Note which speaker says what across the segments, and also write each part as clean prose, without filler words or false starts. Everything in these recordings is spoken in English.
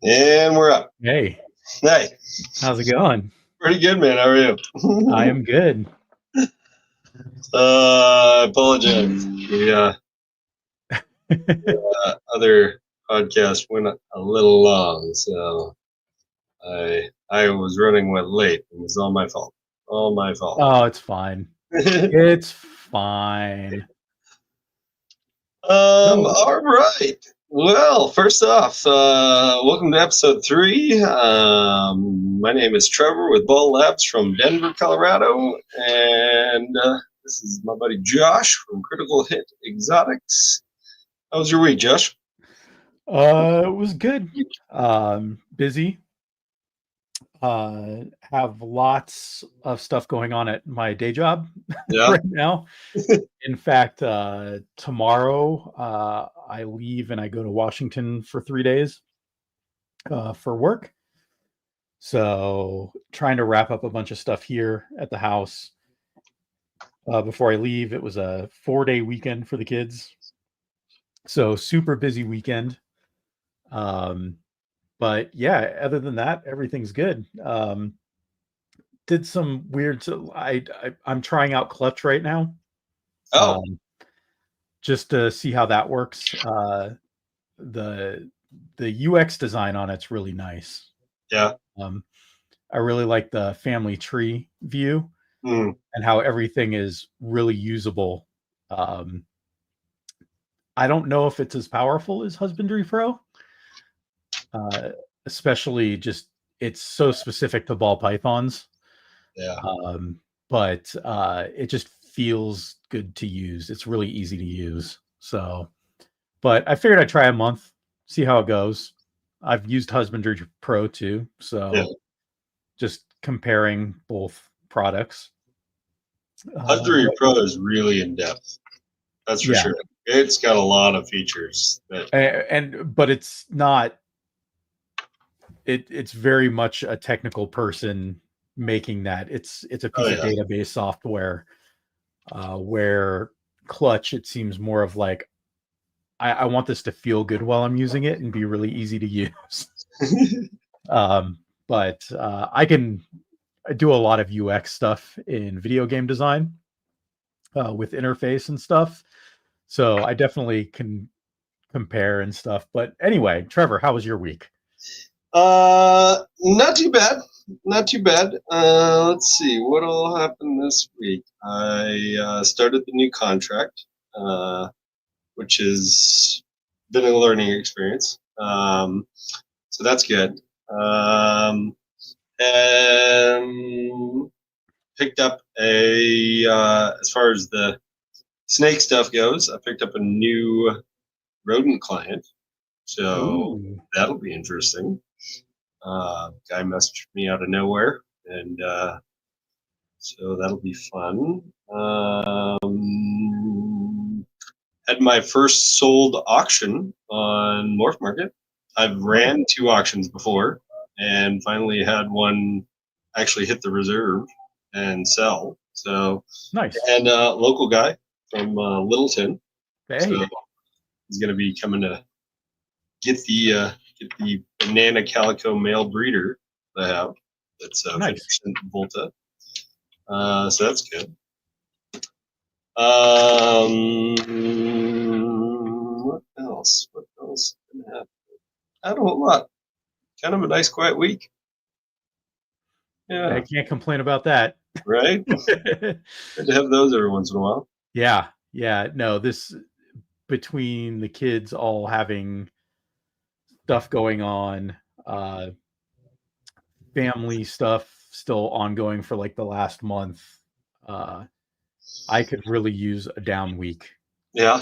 Speaker 1: And we're up.
Speaker 2: Hey,
Speaker 1: Hey,
Speaker 2: how's it going?
Speaker 1: pretty good, man. How are you?
Speaker 2: I am good.
Speaker 1: Apologize. The other podcast went a little long, so I was running late. It was all my fault. All my fault.
Speaker 2: Oh, it's fine. It's fine. So,
Speaker 1: All right. Well, first off, welcome to episode 3. My name is Trevor with Ball Labs from Denver, Colorado, and this is my buddy Josh from Critical Hit Exotics. How was your week, Josh?
Speaker 2: it was good. Busy. Have lots of stuff going on at my day job
Speaker 1: Yeah.
Speaker 2: right now. In fact, tomorrow I leave and I go to Washington for 3 days for work. So, trying to wrap up a bunch of stuff here at the house before I leave. It was a 4-day weekend for the kids. So super busy weekend. Um, but yeah, other than that, everything's good. Did some weird. So I'm trying out Clutch right now,
Speaker 1: Oh,
Speaker 2: um, just to see how that works. The the UX design on it's really nice.
Speaker 1: yeah.
Speaker 2: Um, I really like the family tree view
Speaker 1: Mm,
Speaker 2: and how everything is really usable. Um, I don't know if it's as powerful as Husbandry Pro, uh, especially just it's so specific to ball pythons.
Speaker 1: yeah.
Speaker 2: Um, but it just feels good to use. It's really easy to use. So, but I figured I'd try a month, see how it goes. I've used Husbandry Pro too,
Speaker 1: Yeah.
Speaker 2: so just comparing both products.
Speaker 1: Husbandry
Speaker 2: But
Speaker 1: Pro is really in depth. That's for
Speaker 2: yeah,
Speaker 1: sure. It's got a lot of features that.
Speaker 2: but it's not. It's very much a technical person making that. It's a
Speaker 1: Oh
Speaker 2: piece of
Speaker 1: yeah.
Speaker 2: database software where Clutch, it seems more of like I want this to feel good while I'm using it and be really easy to use. But I do a lot of UX stuff in video game design with interface and stuff. So I definitely can compare and stuff. But anyway, Trevor, how was your week?
Speaker 1: Not too bad. Not too bad. Let's see what all happened this week. I started the new contract, which has been a learning experience. So that's good. And picked up as far as the snake stuff goes, I picked up a new rodent client. So
Speaker 2: Ooh,
Speaker 1: that'll be interesting. Guy messaged me out of nowhere, and so that'll be fun. Had my first sold auction on Morph Market. I've
Speaker 2: nice,
Speaker 1: ran 2 auctions before, and finally had one actually hit the reserve and sell. So,
Speaker 2: nice.
Speaker 1: and local guy from Littleton, so
Speaker 2: Hey,
Speaker 1: he's going to be coming to get the banana calico male breeder that I have. That's
Speaker 2: nice.
Speaker 1: 50% Volta. So that's good. What else? What else? Not a whole lot. Kind of a nice, quiet week.
Speaker 2: I
Speaker 1: Yeah,
Speaker 2: can't complain about that.
Speaker 1: right. Good to have those every once in a while.
Speaker 2: Yeah, yeah. No, this between the kids all having stuff going on, uh, family stuff still ongoing for like the last month. Uh, I could really use a down week.
Speaker 1: Yeah,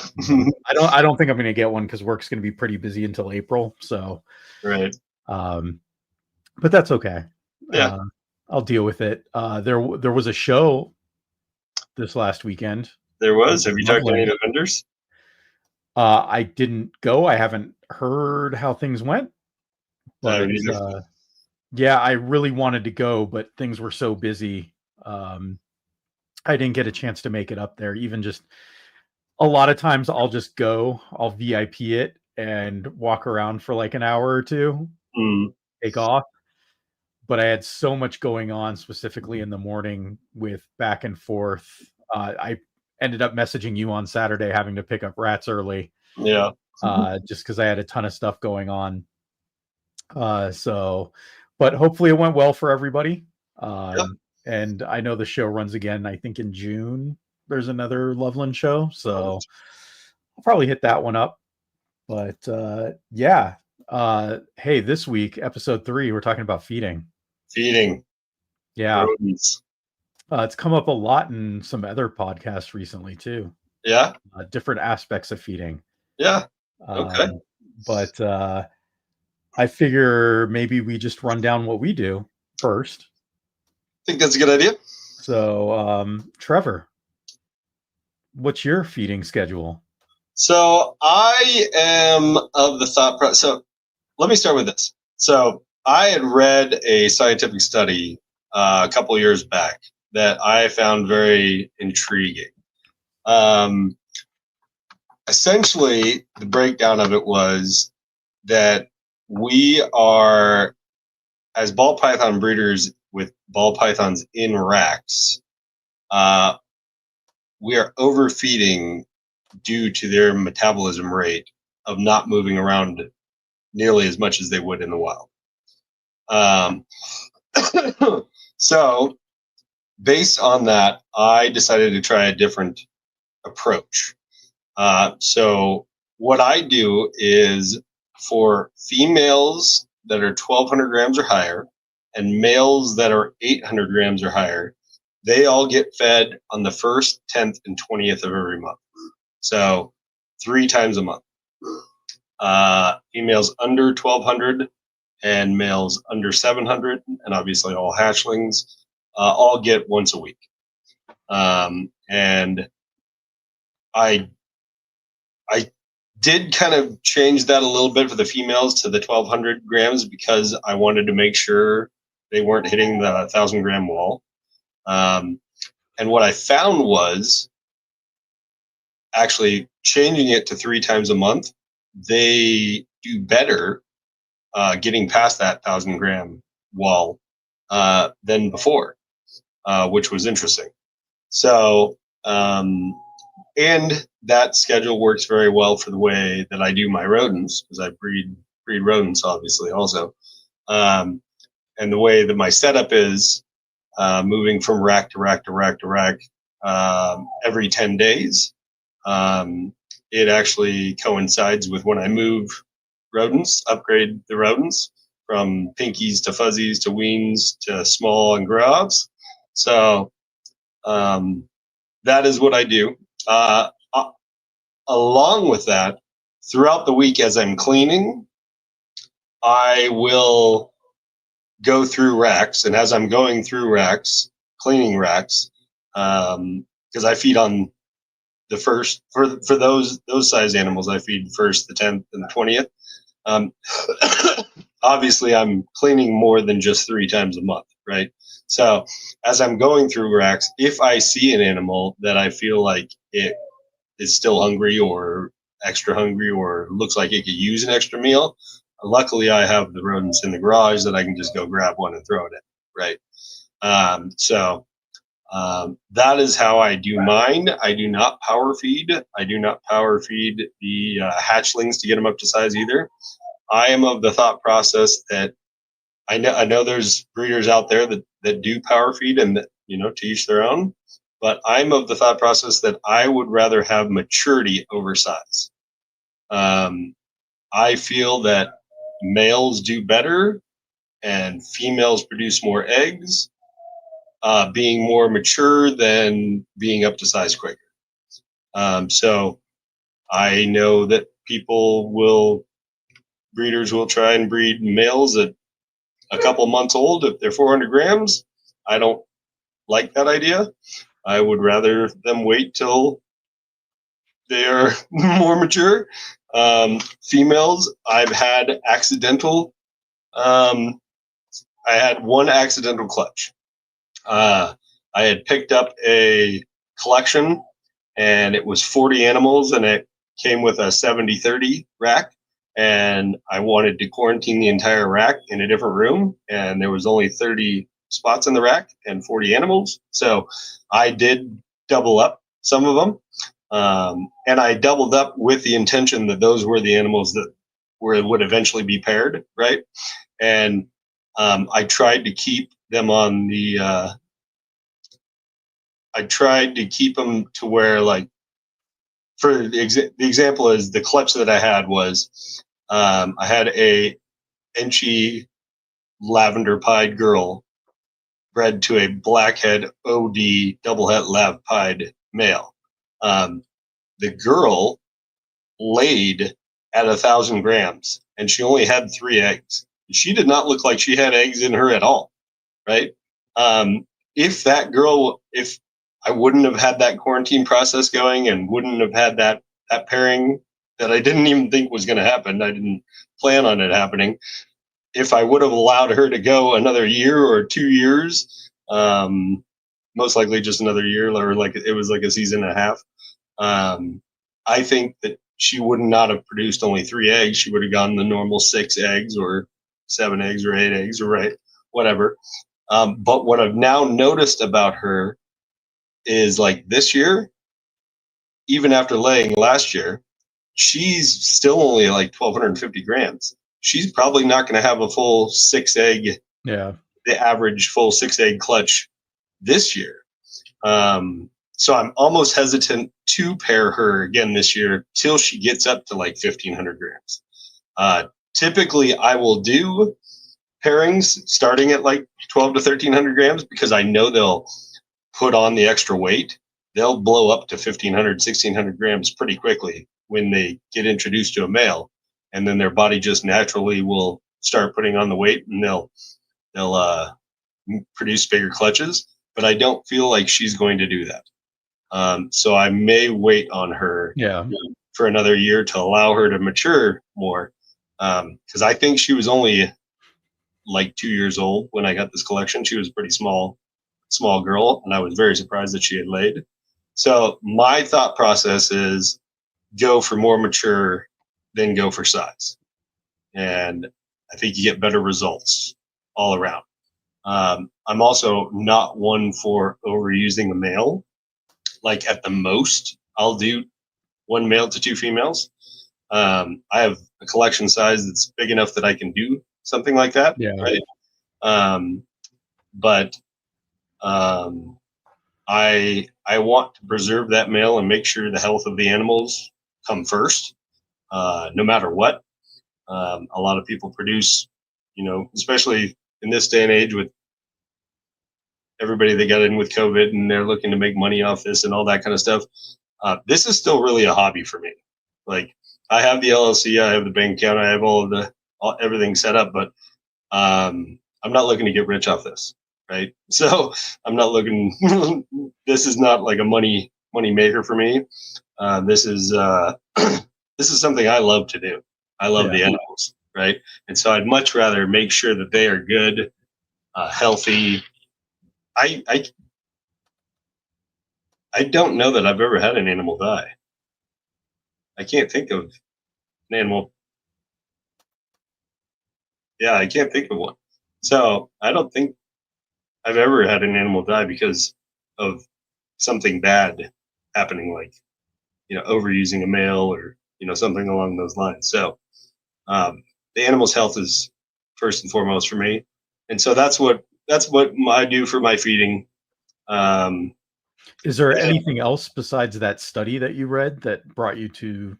Speaker 2: I don't think I'm going to get one because work's going to be pretty busy until April. So,
Speaker 1: right.
Speaker 2: um, but that's okay.
Speaker 1: Yeah,
Speaker 2: Uh, I'll deal with it. There was a show this last weekend.
Speaker 1: there
Speaker 2: Up
Speaker 1: was. Have
Speaker 2: in
Speaker 1: you talked to any of
Speaker 2: Loveland.
Speaker 1: the vendors?
Speaker 2: I didn't go. I haven't heard how things went, but
Speaker 1: Either.
Speaker 2: yeah, I really wanted to go, but things were so busy. Um, I didn't get a chance to make it up there. Even just a lot of times, I'll just go, I'll VIP it and walk around for like an hour or two. take off. But I had so much going on, specifically in the morning with back and forth. I ended up messaging you on Saturday, having to pick up rats early.
Speaker 1: Yeah.
Speaker 2: Just because I had a ton of stuff going on. But hopefully it went well for everybody.
Speaker 1: Yeah.
Speaker 2: And I know the show runs again, I think in June, there's another Loveland show. So I'll probably hit that one up. But yeah. Hey, this week, episode 3, we're talking about feeding.
Speaker 1: Feeding
Speaker 2: Yeah.
Speaker 1: rodents.
Speaker 2: It's come up a lot in some other podcasts recently too.
Speaker 1: Yeah.
Speaker 2: Different aspects of feeding.
Speaker 1: Yeah. Okay.
Speaker 2: But I figure maybe we just run down what we do first.
Speaker 1: I think that's a good idea.
Speaker 2: So, Trevor, what's your feeding schedule?
Speaker 1: So I am of the thought process. So let me start with this. So I had read a scientific study a couple years back that I found very intriguing. Essentially, the breakdown of it was that we are, as ball python breeders with ball pythons in racks, we are overfeeding due to their metabolism rate of not moving around nearly as much as they would in the wild. So, based on that, I decided to try a different approach. So, what I do is for females that are 1,200 grams or higher and males that are 800 grams or higher, they all get fed on the 1st, 10th, and 20th of every month. So 3 times a month. Females under 1,200 and males under 700, and obviously all hatchlings, all get once a week. And I did kind of change that a little bit for the females to the 1,200 grams because I wanted to make sure they weren't hitting the 1,000-gram wall. And what I found was actually changing it to 3 times a month, they do better getting past that 1,000-gram wall than before, which was interesting. So, and that schedule works very well for the way that I do my rodents, because I breed rodents, obviously, also. And the way that my setup is, moving from rack to rack to rack to rack every 10 days, it actually coincides with when I move rodents, upgrade the rodents from pinkies to fuzzies to weens to small and grobs. So that is what I do. Along with that, throughout the week as I'm cleaning, I will go through racks, and as I'm going through racks, cleaning racks, because I feed on the first for those size animals, I feed the 1st, the 10th, and the 20th. Obviously, I'm cleaning more than just 3 times a month, right? So as I'm going through racks, if I see an animal that I feel like it is still hungry or extra hungry or looks like it could use an extra meal, luckily I have the rodents in the garage that I can just go grab one and throw it in, right? So that is how I do mine. I do not power feed. I do not power feed the hatchlings to get them up to size either. I am of the thought process that I know there's breeders out there that do power feed, and that, to each their own. But I'm of the thought process that I would rather have maturity over size. I feel that males do better and females produce more eggs, being more mature than being up to size quicker. So I know that breeders will try and breed males at a couple months old if they're 400 grams. I don't like that idea. I would rather them wait till they are more mature. Females, I've had accidental. I had one accidental clutch. I had picked up a collection, and it was 40 animals, and it came with a 70-30 rack. and I wanted to quarantine the entire rack in a different room, and there was only 30 spots in the rack and 40 animals. So I did double up some of them, and I doubled up with the intention that those were the animals that would eventually be paired, right? And I tried to keep them on the. I tried to keep them to where, like, for the example is the clutch that I had was I had a Enchi lavender pied girl bred to a blackhead OD double het lav pied male. Um, the girl laid at 1,000 grams, and she only had 3 eggs. She did not look like she had eggs in her at all, right? Um, if I wouldn't have had that quarantine process going and wouldn't have had that pairing that I didn't even think was going to happen, I didn't plan on it happening. If I would have allowed her to go another year or 2 years, most likely just another year, or like it was like a season and a half, I think that she would not have produced only 3 eggs. She would have gotten the normal 6 eggs or 7 eggs or 8 eggs or right, whatever. But what I've now noticed about her is, like, this year, even after laying last year, she's still only like 1,250 grams. She's probably not going to have a full 6 egg,
Speaker 2: Yeah.
Speaker 1: the average full 6 egg clutch this year. So I'm almost hesitant to pair her again this year till she gets up to like 1,500 grams. Typically, I will do pairings starting at like 12 to 1,300 grams because I know they'll put on the extra weight. They'll blow up to 1,500, 1,600 grams pretty quickly when they get introduced to a male, and then their body just naturally will start putting on the weight, and they'll produce bigger clutches. But I don't feel like she's going to do that. So I may wait on her for another year to allow her to mature more, because I think she was only like 2 years old when I got this collection. She was a pretty small girl, and I was very surprised that she had laid. So my thought process is go for more mature than go for size. And I think you get better results all around. I'm also not one for overusing a male. Like, at the most, I'll do 1 male to 2 females. I have a collection size that's big enough that I can do something like that.
Speaker 2: Yeah.
Speaker 1: Right. But I want to preserve that male and make sure the health of the animals come first, no matter what. A lot of people produce, especially in this day and age with everybody that got in with COVID and they're looking to make money off this and all that kind of stuff. This is still really a hobby for me. Like, I have the LLC, I have the bank account, I have everything set up, but I'm not looking to get rich off this, right? So I'm not looking. This is not like a money maker for me. This is this is something I love to do. I love the animals, right? And so I'd much rather make sure that they are good, healthy. I don't know that I've ever had an animal die. I can't think of an animal. Yeah, I can't think of one. So I don't think I've ever had an animal die because of something bad happening, like, overusing a male or, something along those lines. So the animal's health is first and foremost for me. And so that's what I do for my feeding.
Speaker 2: Is there anything else besides that study that you read that brought you to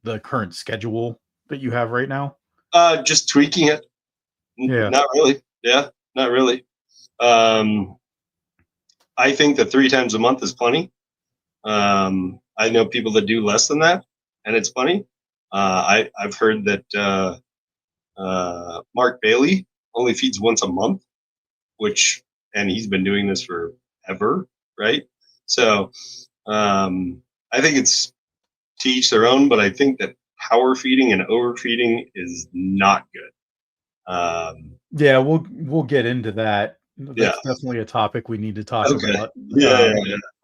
Speaker 2: the current schedule that you have right now?
Speaker 1: Just tweaking it.
Speaker 2: Yeah.
Speaker 1: Not really. Yeah, not really. I think that 3 times a month is plenty. I know people that do less than that, and it's plenty. I've heard that Mark Bailey only feeds once a month, and he's been doing this forever, right? So I think it's to each their own, but I think that power feeding and overfeeding is not good.
Speaker 2: Yeah, we'll get into that. That's definitely a topic we need to talk about.
Speaker 1: Yeah.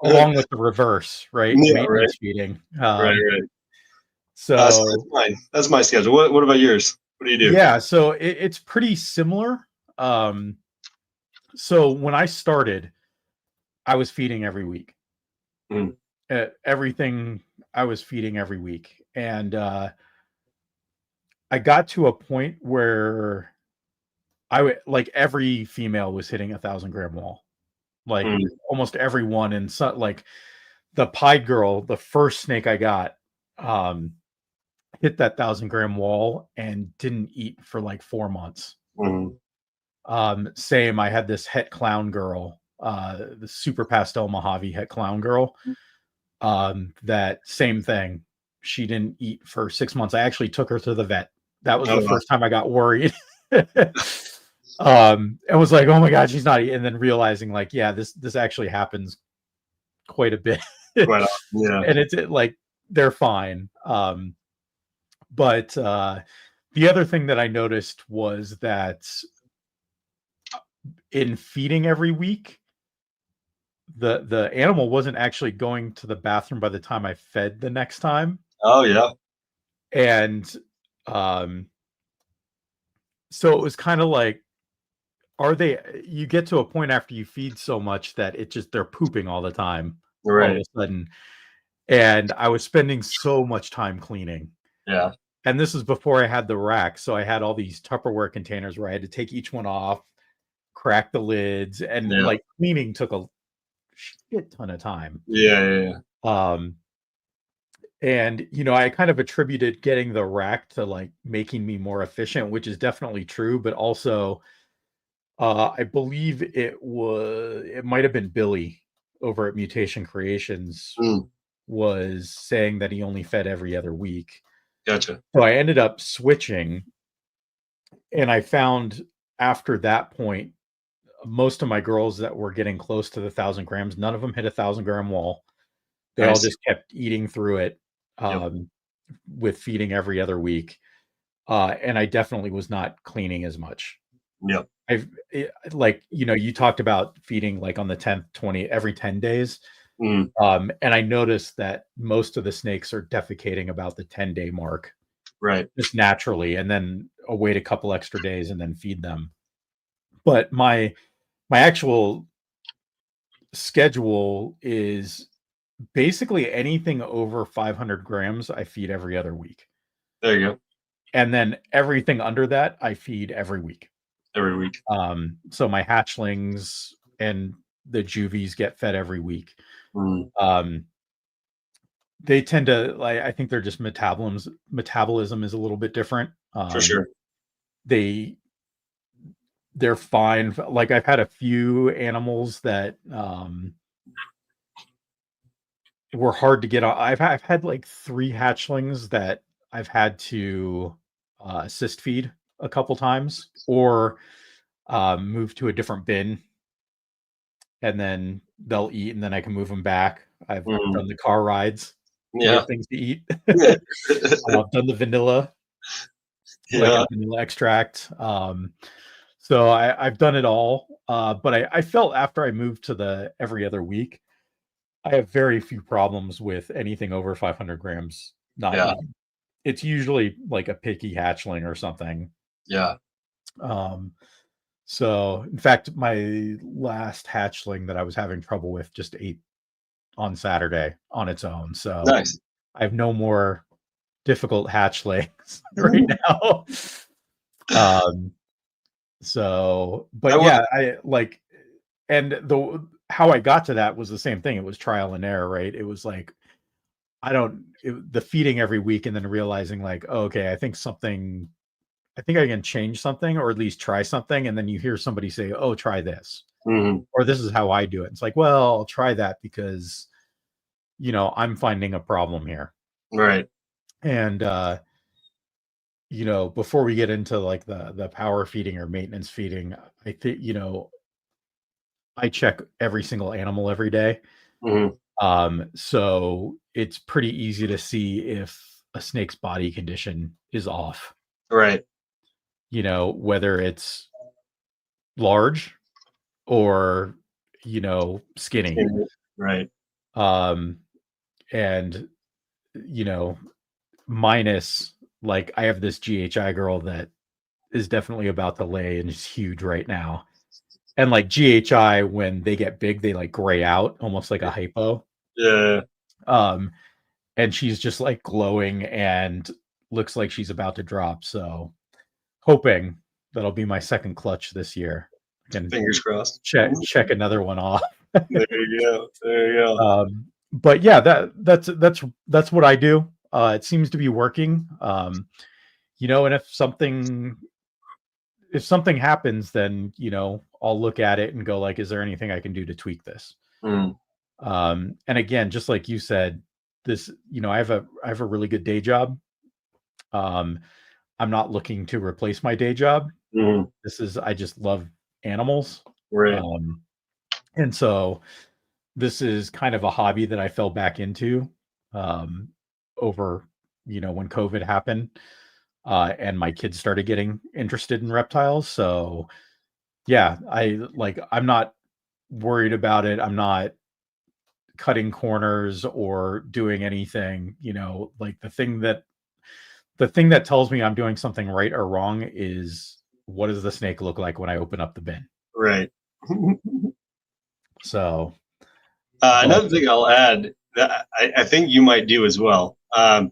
Speaker 2: Along with the reverse, right?
Speaker 1: Yeah,
Speaker 2: Maintenance feeding.
Speaker 1: Right. So that's
Speaker 2: So
Speaker 1: mine. That's my schedule. What about yours? What do you do?
Speaker 2: yeah, so it's pretty similar. Um, so when I started, I was feeding every week.
Speaker 1: Mm,
Speaker 2: Everything I was feeding every week, and I got to a point where I would like every female was hitting 1,000 gram wall, like
Speaker 1: mm,
Speaker 2: almost everyone. And so, like the pied girl, the first snake I got, um, hit that 1,000 gram wall and didn't eat for like 4 months.
Speaker 1: mm.
Speaker 2: Same, I had this het clown girl, the super pastel Mojave het clown girl. That same thing. She didn't eat for 6 months. I actually took her to the vet. That was
Speaker 1: Oh,
Speaker 2: the
Speaker 1: wow.
Speaker 2: first time I got worried. And was like, oh my god, she's not eating. And then realizing, like, yeah, this actually happens quite a bit.
Speaker 1: Quite often. Yeah.
Speaker 2: And like they're fine. But the other thing that I noticed was that in feeding every week, the animal wasn't actually going to the bathroom by the time I fed the next time.
Speaker 1: Oh, yeah.
Speaker 2: And um so it was kind of like, are they, you get to a point after you feed so much that it just, they're pooping all the time all of
Speaker 1: Right.
Speaker 2: a sudden. And I was spending so much time cleaning.
Speaker 1: Yeah.
Speaker 2: And this is before I had the rack. So I had all these Tupperware containers where I had to take each one off, crack the lids, and
Speaker 1: Yeah.
Speaker 2: like cleaning took a shit ton of time.
Speaker 1: Yeah. Yeah. Yeah.
Speaker 2: Um, and I kind of attributed getting the rack to like making me more efficient, which is definitely true, but also I believe it might have been Billy over at Mutation Creations
Speaker 1: Mm,
Speaker 2: was saying that he only fed every other week.
Speaker 1: gotcha.
Speaker 2: So I ended up switching, and I found after that point, most of my girls that were getting close to the 1,000 grams, none of them hit 1,000 gram wall. They all
Speaker 1: Nice.
Speaker 2: just kept eating through it,
Speaker 1: Yep.
Speaker 2: um, with feeding every other week. And I definitely was not cleaning as much.
Speaker 1: Yep.
Speaker 2: Like, you talked about feeding like on the 10th, 20, every 10 days.
Speaker 1: Mm,
Speaker 2: And I noticed that most of the snakes are defecating about the 10-day mark
Speaker 1: right.
Speaker 2: just naturally, and then wait a couple extra days and then feed them. But my actual schedule is basically anything over 500 grams, I feed every other week.
Speaker 1: There you go.
Speaker 2: And then everything under that, I feed every week.
Speaker 1: Every week.
Speaker 2: So my hatchlings and the juvies get fed every week.
Speaker 1: Mm,
Speaker 2: Um, they tend to, like, I think they're just metabolism is a little bit different.
Speaker 1: for sure.
Speaker 2: They they're fine. Like I've had a few animals that were hard to get on. I've had like 3 hatchlings that I've had to assist feed a couple times, or move to a different bin, and then they'll eat, and then I can move them back. I've
Speaker 1: Mm,
Speaker 2: done the car rides to
Speaker 1: yeah.
Speaker 2: get things to eat.
Speaker 1: Yeah.
Speaker 2: I've done the vanilla, like a
Speaker 1: Yeah.
Speaker 2: vanilla extract. So I've done it all. But I felt after I moved to the every other week, I have very few problems with anything over 500 grams not
Speaker 1: Yeah.
Speaker 2: eating. It's usually like a picky hatchling or something.
Speaker 1: Yeah.
Speaker 2: Um, so in fact, my last hatchling that I was having trouble with just ate on Saturday on its own. So
Speaker 1: Nice.
Speaker 2: I have no more difficult hatchlings right now. Um,
Speaker 1: I
Speaker 2: but
Speaker 1: will.
Speaker 2: yeah, I like, and the how I got to that was the same thing. It was trial and error, right? It was like the feeding every week, and then realizing like, oh, okay, I think I can change something, or at least try something, and then you hear somebody say, "Oh, try this,"
Speaker 1: Mhm.
Speaker 2: or "This is how I do it." It's like, well, I'll try that because I'm finding a problem here.
Speaker 1: Right.
Speaker 2: And before we get into like the power feeding or maintenance feeding, I think I check every single animal every day.
Speaker 1: Mhm.
Speaker 2: So it's pretty easy to see if a snake's body condition is off,
Speaker 1: Right.
Speaker 2: whether it's large or, skinny.
Speaker 1: Right.
Speaker 2: Um, and, you know, minus like I have this GHI girl that is definitely about to lay and is huge right now. And like GHI, when they get big, they like gray out almost like a hypo.
Speaker 1: Yeah.
Speaker 2: Um, and she's just like glowing and looks like she's about to drop. So hoping that'll be my second clutch this year. I can
Speaker 1: Fingers crossed.
Speaker 2: check another one off.
Speaker 1: There you go. There you go.
Speaker 2: But yeah, that's what I do. It seems to be working. And if something happens, then I'll look at it and go like, is there anything I can do to tweak this?
Speaker 1: Mm.
Speaker 2: And again, just like you said, this, I have a really good day job. I'm not looking to replace my day job.
Speaker 1: Mm.
Speaker 2: I just love animals.
Speaker 1: Right.
Speaker 2: And so this is kind of a hobby that I fell back into over, when COVID happened and my kids started getting interested in reptiles. So yeah, I'm not worried about it. I'm not cutting corners or doing anything, like the thing that tells me I'm doing something right or wrong is what does the snake look like when I open up the bin?
Speaker 1: Right.
Speaker 2: So, but
Speaker 1: Another thing I'll add that I think you might do as well. When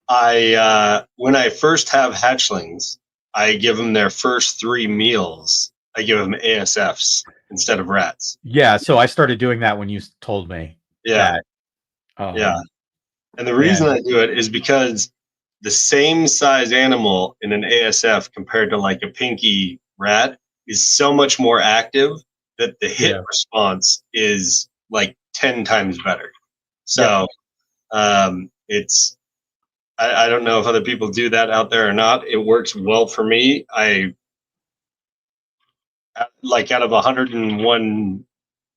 Speaker 1: I first have hatchlings, I give them their first 3 meals. I give them ASFs instead of rats.
Speaker 2: yeah, so I started doing that when you told me
Speaker 1: Yeah,
Speaker 2: that.
Speaker 1: yeah.
Speaker 2: Um,
Speaker 1: And the reason
Speaker 2: and
Speaker 1: I do it is because the same size animal in an ASF compared to like a pinky rat is so much more active that the hit
Speaker 2: yeah,
Speaker 1: response is like 10 times better.
Speaker 2: yep,
Speaker 1: So it's I don't know if other people do that out there or not. It works well for me. I like out of 101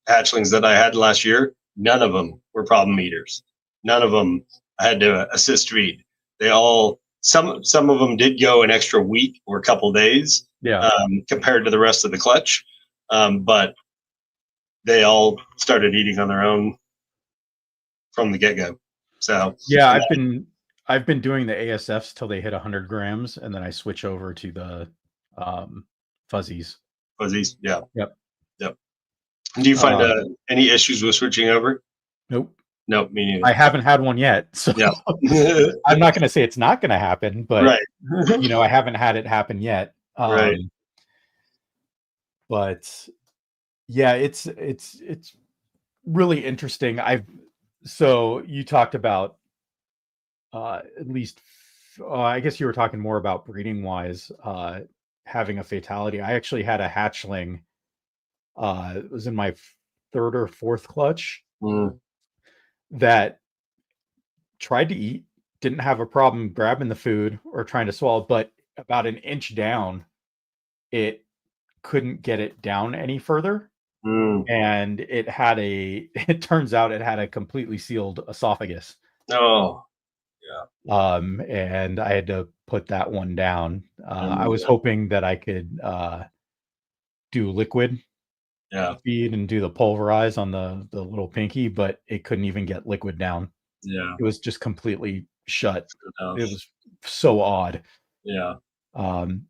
Speaker 1: hatchlings that I had last year, none of them were problem eaters. None of them I had to assist feed. They all some of them did go an extra week or a couple days
Speaker 2: yeah,
Speaker 1: compared to the rest of the clutch, but they all started eating on their own from the get go. So
Speaker 2: yeah.
Speaker 1: and
Speaker 2: I've been doing the ASFs till they hit 100 grams, and then I switch over to the fuzzies.
Speaker 1: fuzzies, yeah,
Speaker 2: Yep.
Speaker 1: yep. Do you find
Speaker 2: Um,
Speaker 1: any issues with switching over?
Speaker 2: nope.
Speaker 1: No, me neither.
Speaker 2: I haven't had one yet, so
Speaker 1: Yeah,
Speaker 2: I'm not going to say it's not going to happen, but
Speaker 1: right,
Speaker 2: I haven't had it happen yet.
Speaker 1: right.
Speaker 2: But yeah, it's really interesting. So you talked about at least I guess you were talking more about breeding wise having a fatality. I actually had a hatchling it was in my third or fourth clutch
Speaker 1: Mm,
Speaker 2: that tried to eat, didn't have a problem grabbing the food or trying to swallow, but about an inch down, it couldn't get it down any further.
Speaker 1: mm.
Speaker 2: And it turns out it had a completely sealed esophagus.
Speaker 1: Oh, yeah.
Speaker 2: And I had to put that one down.
Speaker 1: I
Speaker 2: I
Speaker 1: remember
Speaker 2: was
Speaker 1: that.
Speaker 2: hoping that I could do liquid
Speaker 1: Yeah,
Speaker 2: feed and do the pulverize on the little pinky, but it couldn't even get liquid down.
Speaker 1: yeah.
Speaker 2: It was just completely shut.
Speaker 1: Good
Speaker 2: It
Speaker 1: enough.
Speaker 2: was so odd.
Speaker 1: Yeah.
Speaker 2: Um,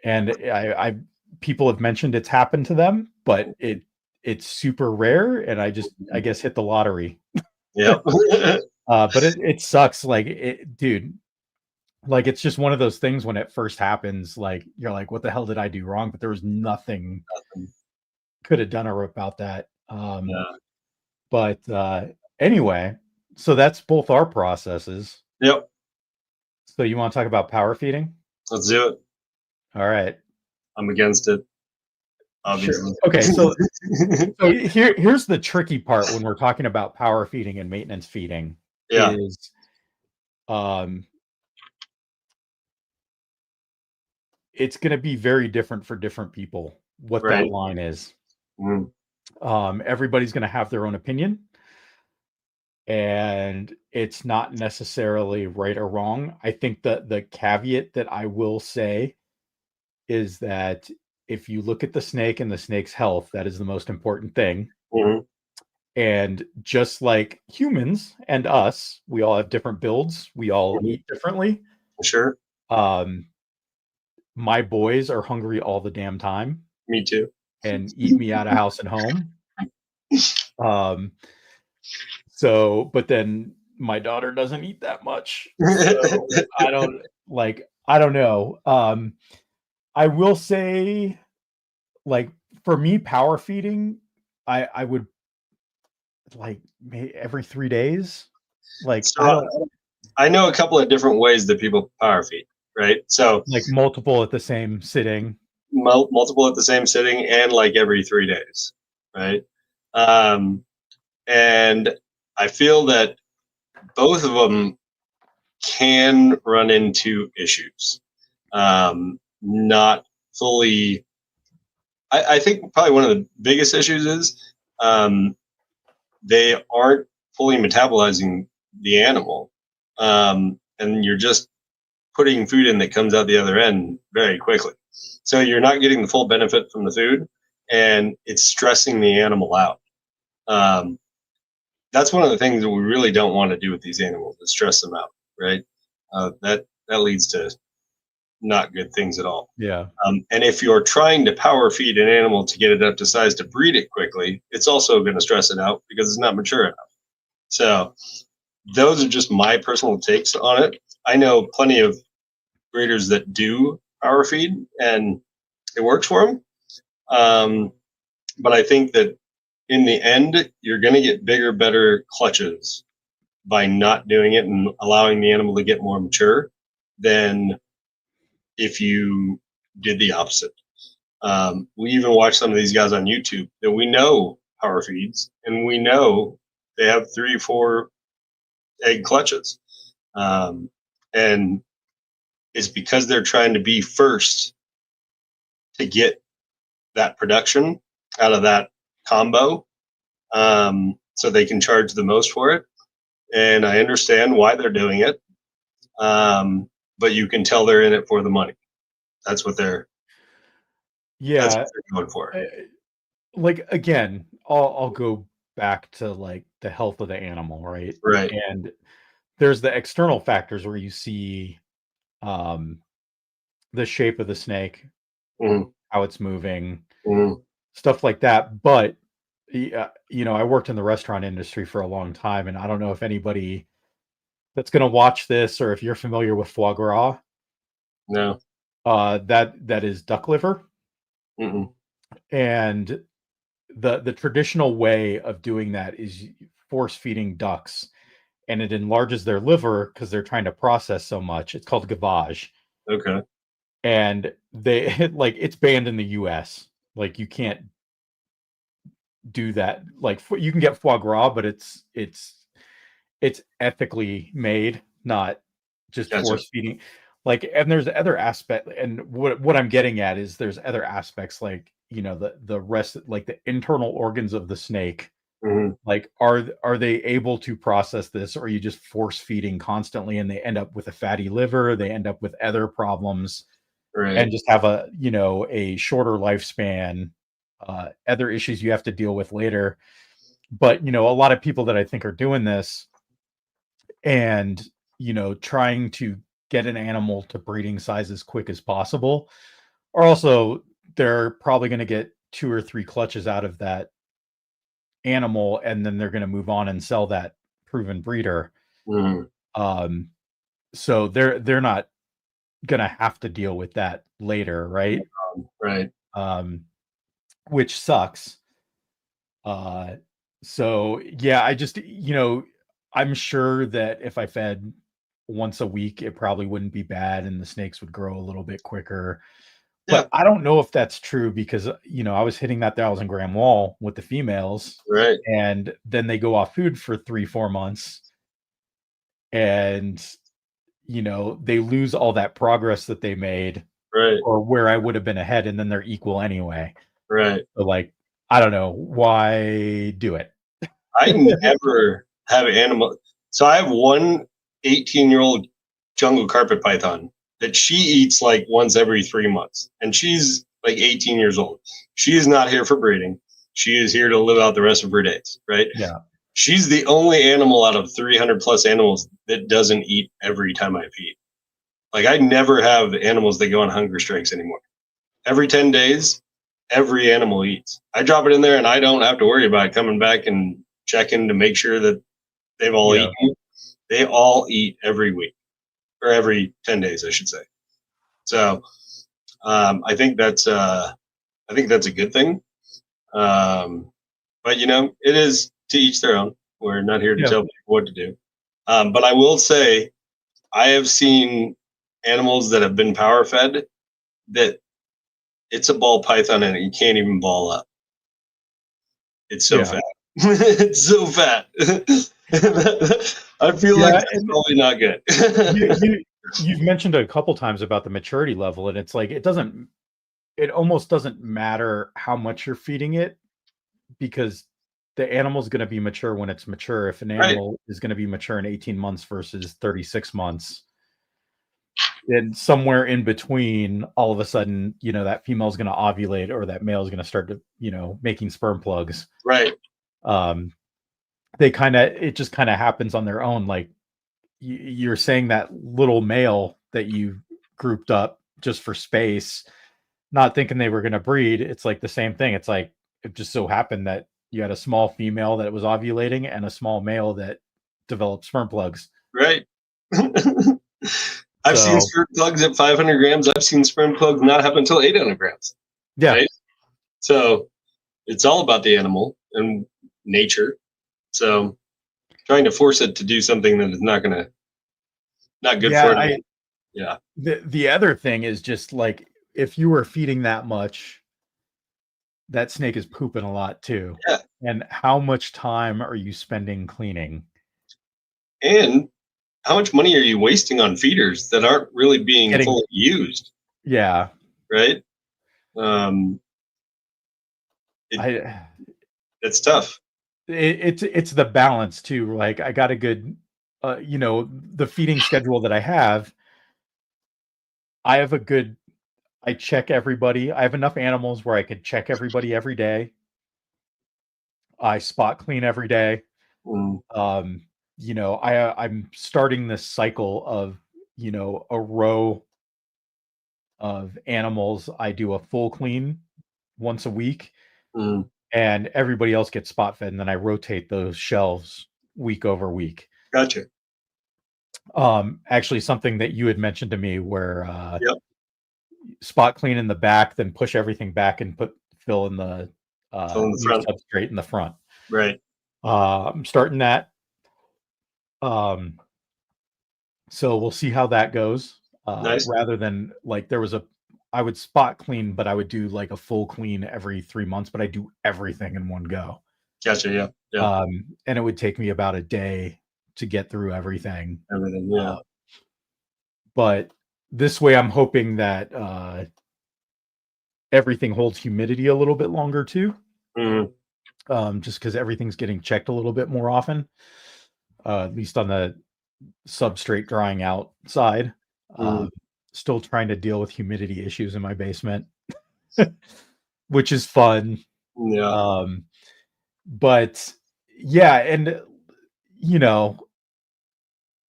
Speaker 2: and I people have mentioned it's happened to them, but it's super rare, and I guess hit the lottery.
Speaker 1: Yep.
Speaker 2: But it sucks. Like dude, like it's just one of those things when it first happens, like you're like, what the hell did I do wrong? But there was nothing could have done about that.
Speaker 1: Yeah.
Speaker 2: But anyway, so that's both our processes.
Speaker 1: Yep.
Speaker 2: So you want to talk about power feeding?
Speaker 1: Let's do it.
Speaker 2: All right.
Speaker 1: I'm against it,
Speaker 2: Sure.
Speaker 1: obviously.
Speaker 2: Okay, so here's the tricky part when we're talking about power feeding and maintenance feeding
Speaker 1: Yeah.
Speaker 2: is um it's going to be very different for different people what that
Speaker 1: Right.
Speaker 2: line is.
Speaker 1: Mm,
Speaker 2: Everybody's going to have their own opinion, and it's not necessarily right or wrong. I think that the caveat that I will say is that if you look at the snake and the snake's health, that is the most important thing.
Speaker 1: mhm.
Speaker 2: And just like humans and us, we all have different builds. We all
Speaker 1: Mhm.
Speaker 2: eat differently.
Speaker 1: Sure.
Speaker 2: Um, my boys are hungry all the damn time
Speaker 1: Me too.
Speaker 2: and eat me out of house and home. Um, but then my daughter doesn't eat that much. So I don't know. I will say, like, for me, power feeding, I would like every 3 days. Like, I
Speaker 1: So
Speaker 2: don't
Speaker 1: I know a couple of different ways that people power feed, right? So
Speaker 2: like multiple at the same sitting.
Speaker 1: multiple at the same sitting and like every 3 days, right? Um, and I feel that both of them can run into issues. Not fully. I think probably one of the biggest issues is um, they aren't fully metabolizing the animal, and you're just putting food in that comes out the other end very quickly. So you're not getting the full benefit from the food, and it's stressing the animal out. Um, that's one of the things that we really don't want to do with these animals is stress them out, right? That leads to not good things at all.
Speaker 2: Yeah.
Speaker 1: And if you're trying to power feed an animal to get it up to size to breed it quickly, it's also going to stress it out because it's not mature enough. So those are just my personal takes on it. I know plenty of breeders that do power feed and it works for them. But I think that in the end, you're going to get bigger, better clutches by not doing it and allowing the animal to get more mature than if you did the opposite. We even watch some of these guys on YouTube that we know power feeds, and we know they have 3 or 4 egg clutches, and it's because they're trying to be first to get that production out of that combo, so they can charge the most for it. And I understand why they're doing it, but you can tell they're in it for the money. That's what they're that's what
Speaker 2: Yeah.
Speaker 1: they're going for.
Speaker 2: uh, Like, again, I'll go back to like the health of the animal, right?
Speaker 1: Right.
Speaker 2: And there's the external factors where you see um the shape of the snake,
Speaker 1: Mm-hmm.
Speaker 2: how it's moving,
Speaker 1: Mm-hmm.
Speaker 2: stuff like that. But I worked in the restaurant industry for a long time, and I don't know if anybody that's going to watch this or if you're familiar with foie gras.
Speaker 1: No.
Speaker 2: That is duck liver,
Speaker 1: Mm-mm.
Speaker 2: and the traditional way of doing that is force feeding ducks, and it enlarges their liver because they're trying to process so much. It's called gavage,
Speaker 1: Okay.
Speaker 2: and they like it's banned in the US. Like, you can't do that. Like, you can get foie gras, but it's ethically made, not just
Speaker 1: Gotcha.
Speaker 2: force feeding. Like, and there's other aspect, and what I'm getting at is there's other aspects, like, the rest, like the internal organs of the snake.
Speaker 1: Mm-hmm.
Speaker 2: Like, are they able to process this, or are you just force feeding constantly and they end up with a fatty liver, they end up with other problems
Speaker 1: Right.
Speaker 2: and just have a shorter lifespan, other issues you have to deal with later. But a lot of people that I think are doing this and trying to get an animal to breeding size as quick as possible are also, they're probably going to get 2 or 3 clutches out of that animal, and then they're going to move on and sell that proven breeder.
Speaker 1: Mm-hmm.
Speaker 2: um so they're not going to have to deal with that later, right?
Speaker 1: Right.
Speaker 2: um which sucks. uh so yeah, I just, I'm sure that if I fed once a week, it probably wouldn't be bad and the snakes would grow a little bit quicker.
Speaker 1: Yeah.
Speaker 2: But I don't know if that's true because, I was hitting that 1,000-gram wall with the females,
Speaker 1: Right.
Speaker 2: and then they go off food for 3-4 months, and, they lose all that progress that they made,
Speaker 1: Right.
Speaker 2: or where I would have been ahead, and then they're equal anyeRight. So, like, I don't know, why do it?
Speaker 1: I never have animal. So I have one 18-year-old jungle carpet python that she eats like once every 3 months, and she's like 18 years old. She is not here for breeding. she is here to live out the rest of her days, right?
Speaker 2: Yeah.
Speaker 1: She's the only animal out of 300 plus animals that doesn't eat every time I feed. Like I never have animals that go on hunger strikes anymore. Every 10 days, every animal eats. I drop it in there and I don't have to worry about coming back and checking to make sure that they've all
Speaker 2: Yeah.
Speaker 1: eaten. They all eat every week or every 10 days, I should say. So I think that's a good thing. But it is to each their own. We're not here to
Speaker 2: Yeah.
Speaker 1: tell people what to do. But I will say, I have seen animals that have been power fed that it's a ball python and you can't even ball up. It's so
Speaker 2: Yeah.
Speaker 1: fat. It's so fat. I feel like
Speaker 2: Yeah.
Speaker 1: that's
Speaker 2: And
Speaker 1: probably not good.
Speaker 2: you've mentioned a couple times about the maturity level, and it's like it almost doesn't matter how much you're feeding it, because the animal's going to be mature when it's mature. If an
Speaker 1: Right,
Speaker 2: animal is going to be mature in 18 months versus 36 months, and somewhere in between, all of a sudden, that female's going to ovulate, or that male is going to start to, making sperm plugs.
Speaker 1: right,
Speaker 2: Um, it just kind of happens on their own. Like you're saying, that little male that you grouped up just for space, not thinking they were going to breed. It's like the same thing. It's like, it just so happened that you had a small female that was ovulating and a small male that developed sperm plugs.
Speaker 1: right. I've seen
Speaker 2: So
Speaker 1: sperm plugs at 500 grams. I've seen sperm plugs not happen until 800 grams.
Speaker 2: yeah,
Speaker 1: Right. So it's all about the animal and nature. So trying to force it to do something that is not good for
Speaker 2: yeah.
Speaker 1: it. Yeah.
Speaker 2: The other thing is just like, if you were feeding that much, that snake is pooping a lot too.
Speaker 1: Yeah.
Speaker 2: And how much time are you spending cleaning?
Speaker 1: And how much money are you wasting on feeders that aren't really being
Speaker 2: Getting
Speaker 1: fully used?
Speaker 2: Yeah.
Speaker 1: Right. Um, it,
Speaker 2: I
Speaker 1: it's tough.
Speaker 2: it's the balance too. Like I got a good the feeding schedule that I have a good I check everybody. I have enough animals where I could check everybody every day. I spot clean every day.
Speaker 1: Mm,
Speaker 2: Um, I'm starting this cycle of, a row of animals. I do a full clean once a week,
Speaker 1: mm,
Speaker 2: and everybody else gets spot fed, and then I rotate those shelves week over week.
Speaker 1: gotcha.
Speaker 2: Actually, something that you had mentioned to me, where
Speaker 1: Yep.
Speaker 2: spot clean in the back, then push everything back and fill in the
Speaker 1: Fill in the
Speaker 2: new
Speaker 1: front.
Speaker 2: substrate in the front.
Speaker 1: Right.
Speaker 2: I'm starting that. Um, so we'll see how that goes.
Speaker 1: Nice.
Speaker 2: Rather than, like, I would spot clean, but I would do like a full clean every 3 months, but I do everything in one go.
Speaker 1: Gotcha. Yeah. Yeah.
Speaker 2: And it would take me about a day to get through everything.
Speaker 1: Everything. Yeah.
Speaker 2: But this way, I'm hoping that everything holds humidity a little bit longer too.
Speaker 1: Mm,
Speaker 2: Just because everything's getting checked a little bit more often, at least on the substrate drying out side.
Speaker 1: mm,
Speaker 2: Still trying to deal with humidity issues in my basement, which is fun.
Speaker 1: yeah.
Speaker 2: Um, but yeah, and you know,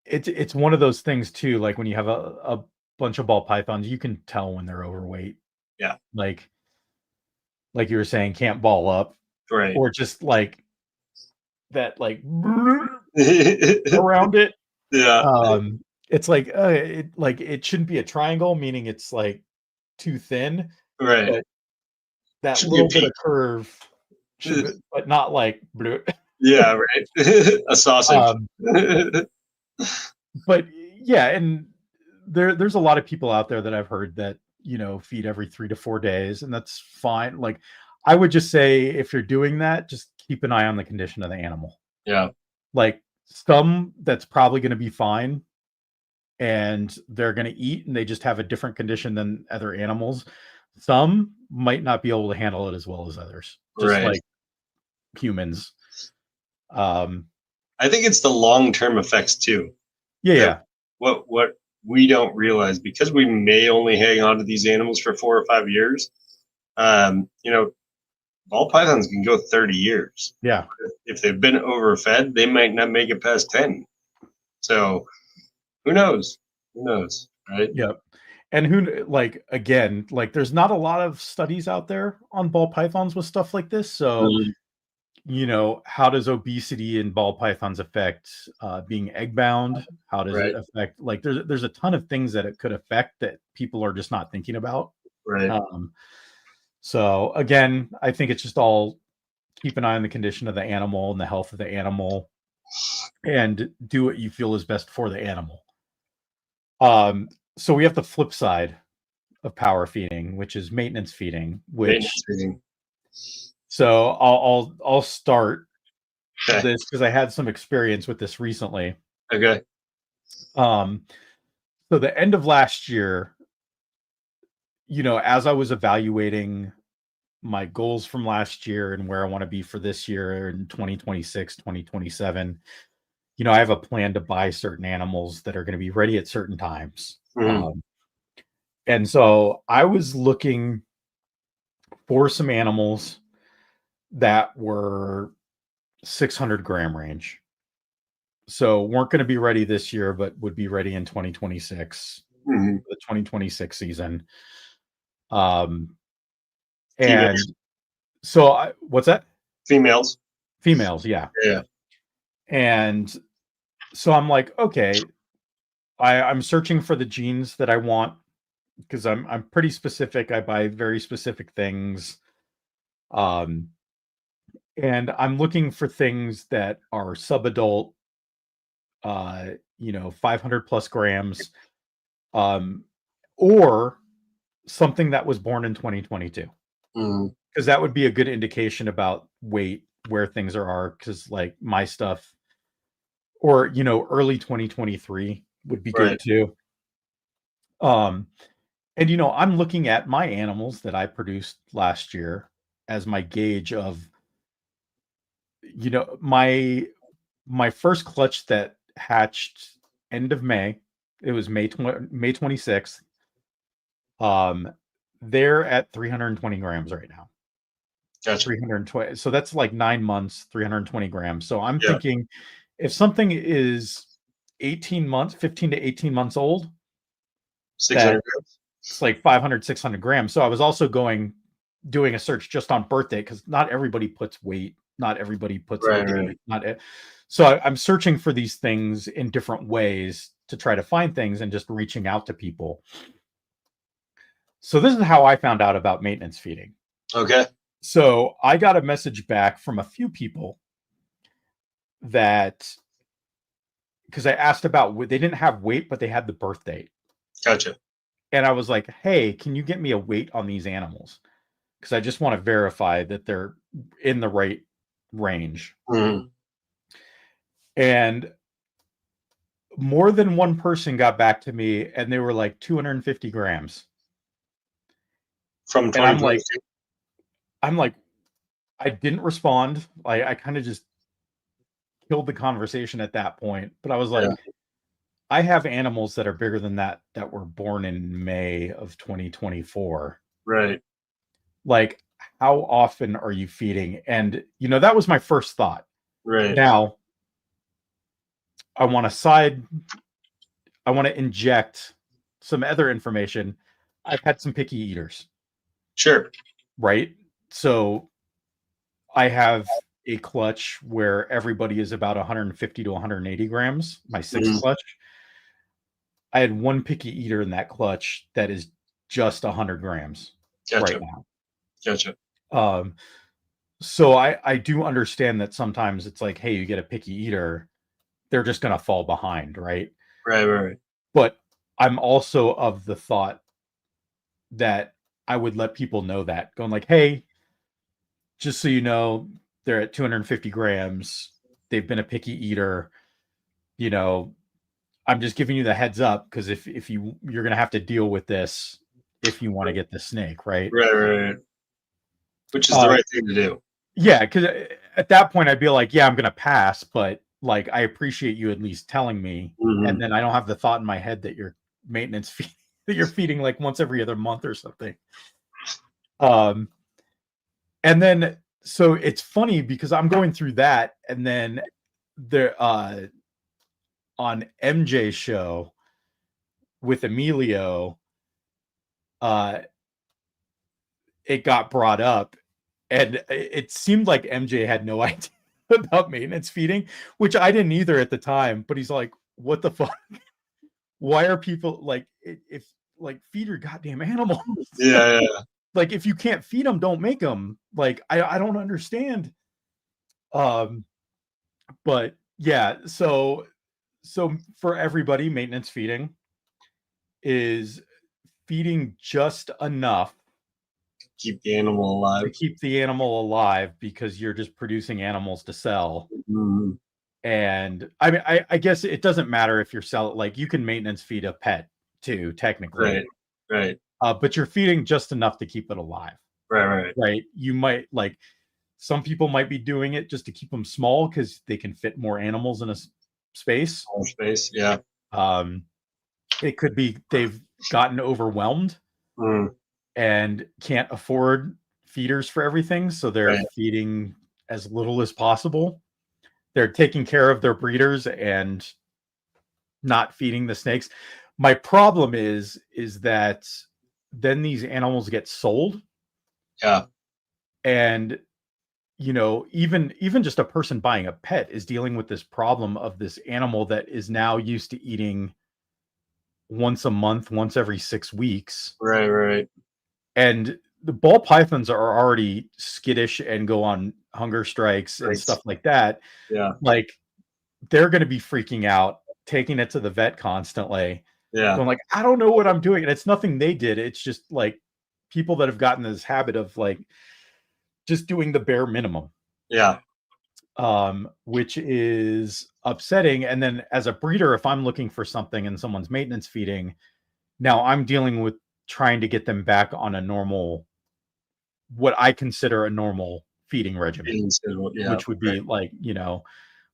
Speaker 2: it's one of those things too. Like when you have a bunch of ball pythons, you can tell when they're overweight.
Speaker 1: Yeah.
Speaker 2: Like you were saying, can't ball up,
Speaker 1: Right.
Speaker 2: or just like that, like
Speaker 1: Yeah.
Speaker 2: around it. It's like it shouldn't be a triangle, meaning it's like too thin,
Speaker 1: Right.
Speaker 2: but that
Speaker 1: Should be a
Speaker 2: little bit
Speaker 1: peak.
Speaker 2: of curve should be, but not like bleh.
Speaker 1: Yeah. Right. A sausage.
Speaker 2: Um, but yeah, and there's a lot of people out there that I've heard that, feed every 3 to 4 days, and that's fine. Like I would just say, if you're doing that, just keep an eye on the condition of the animal.
Speaker 1: Yeah.
Speaker 2: Like some that's probably going to be fine, and they're going to eat, and they just have a different condition than other animals. Some might not be able to handle it as well as others, just
Speaker 1: Right.
Speaker 2: like humans. Um,
Speaker 1: I think it's the long term effects too.
Speaker 2: yeah,
Speaker 1: That
Speaker 2: yeah,
Speaker 1: what we don't realize, because we may only hang on to these animals for 4 or 5 years. You know, ball pythons can go 30 years.
Speaker 2: Yeah.
Speaker 1: If they've been overfed, they might not make it past 10. So who knows? Who knows? Right?
Speaker 2: Yep. And again, there's not a lot of studies out there on ball pythons with stuff like this. So, how does obesity in ball pythons affect being egg bound? How does it
Speaker 1: Right.
Speaker 2: affect, there's a ton of things that it could affect that people are just not thinking about.
Speaker 1: Right.
Speaker 2: So again, I think it's just all keep an eye on the condition of the animal and the health of the animal and do what you feel is best for the animal. So we have the flip side of power feeding, which is maintenance feeding,
Speaker 1: Maintenance feeding.
Speaker 2: So I'll start this because I had some experience with this recently.
Speaker 1: Okay.
Speaker 2: So the end of last year, as I was evaluating my goals from last year and where I want to be for this year in 2026, 2027, I have a plan to buy certain animals that are going to be ready at certain times. And so I was looking for some animals that were 600 gram range. So weren't going to be ready this year, but would be ready in 2026, the 2026 season. And
Speaker 1: Females.
Speaker 2: so what's that?
Speaker 1: Females.
Speaker 2: Females, yeah.
Speaker 1: Yeah.
Speaker 2: And so I'm like, okay, I'm searching for the genes that I want because I'm pretty specific. I buy very specific things. And I'm looking for things that are subadult, 500 plus grams, or something that was born in 2022. Because that would be a good indication about weight, where things are. Because my stuff, or early 2023 would be good too. And I'm looking at my animals that I produced last year as my gauge of my first clutch that hatched end of May. It was May 26th. They're at 320 grams right now.
Speaker 1: Gotcha.
Speaker 2: 320. So that's like 9 months, 320 grams. So I'm thinking if something is 18 months, 15 to 18 months old,
Speaker 1: 600 grams.
Speaker 2: It's like 500, 600 grams. So I was also doing a search just on birth date because not everybody puts weight. Not everybody puts date. So I'm searching for these things in different ways to try to find things and just reaching out to people. So this is how I found out about maintenance feeding.
Speaker 1: Okay.
Speaker 2: So I got a message back from a few people that, because I asked about, they didn't have weight, but they had the birth date.
Speaker 1: Gotcha.
Speaker 2: And I was like, hey, can you get me a weight on these animals? Because I just want to verify that they're in the right range. And more than one person got back to me and they were like 250 grams.
Speaker 1: From
Speaker 2: 2022. I'm like, I didn't respond. I kind of just killed the conversation at that point. But I was like, I have animals that are bigger than that were born in May of 2024.
Speaker 1: Right.
Speaker 2: Like, how often are you feeding? And, that was my first thought.
Speaker 1: Right.
Speaker 2: Now, I want to inject some other information. I've had some picky eaters.
Speaker 1: Sure.
Speaker 2: Right? So I have a clutch where everybody is about 150 to 180 grams, my sixth clutch. I had one picky eater in that clutch that is just 100 grams right now.
Speaker 1: Gotcha.
Speaker 2: So I do understand that sometimes it's like, hey, you get a picky eater, they're just going to fall behind, right?
Speaker 1: Right.
Speaker 2: But I'm also of the thought that I would let people know that, going like, hey, just so you know, they're at 250 grams. They've been a picky eater. I'm just giving you the heads up because if you're going to have to deal with this if you want to get the snake, right?
Speaker 1: Right. Which is the right thing to do.
Speaker 2: Yeah, because at that point I'd be like, yeah, I'm going to pass, but I appreciate you at least telling me, and then I don't have the thought in my head that you're maintenance that you're feeding like once every other month or something. And then, so it's funny because I'm going through that, and then there on MJ's show with Emilio, uh, it got brought up, and it seemed like MJ had no idea about maintenance feeding, which I didn't either at the time. But he's like, "What the fuck? Why are people like if like feed your goddamn animals?
Speaker 1: Yeah, yeah,
Speaker 2: Like if you can't feed them, don't make them. Like I don't understand." Um, but yeah, so for everybody, maintenance feeding is feeding just enough
Speaker 1: keep the animal
Speaker 2: to
Speaker 1: alive.
Speaker 2: keep the animal alive because you're just producing animals to sell.
Speaker 1: Mm-hmm.
Speaker 2: And I mean, I guess it doesn't matter if you're selling, like you can maintenance feed a pet too, technically,
Speaker 1: Right, right,
Speaker 2: but you're feeding just enough to keep it alive,
Speaker 1: right.
Speaker 2: right? You might like some people might be doing it just to keep them small because they can fit more animals in a space.
Speaker 1: More space. Yeah.
Speaker 2: Um, it could be they've gotten overwhelmed
Speaker 1: Mm,
Speaker 2: and can't afford feeders for everything, so they're
Speaker 1: right.
Speaker 2: feeding as little as possible. They're taking care of their breeders and not feeding the snakes. My problem is that then these animals get sold,
Speaker 1: Yeah.
Speaker 2: and even just a person buying a pet is dealing with this problem of this animal that is now used to eating once a month, once every 6 weeks.
Speaker 1: Right.
Speaker 2: And the ball pythons are already skittish and go on hunger strikes and
Speaker 1: Right.
Speaker 2: stuff like that.
Speaker 1: Yeah.
Speaker 2: Like they're going to be freaking out, taking it to the vet constantly,
Speaker 1: Yeah.
Speaker 2: going like, I don't know what I'm doing. And it's nothing they did. It's just like people that have gotten this habit of like just doing the bare minimum,
Speaker 1: Yeah.
Speaker 2: which is upsetting. And then as a breeder, if I'm looking for something in someone's maintenance feeding, now I'm dealing with trying to get them back on a normal, what I consider a normal feeding regimen,
Speaker 1: Feeding schedule. Yeah.
Speaker 2: which would
Speaker 1: Right.
Speaker 2: be like,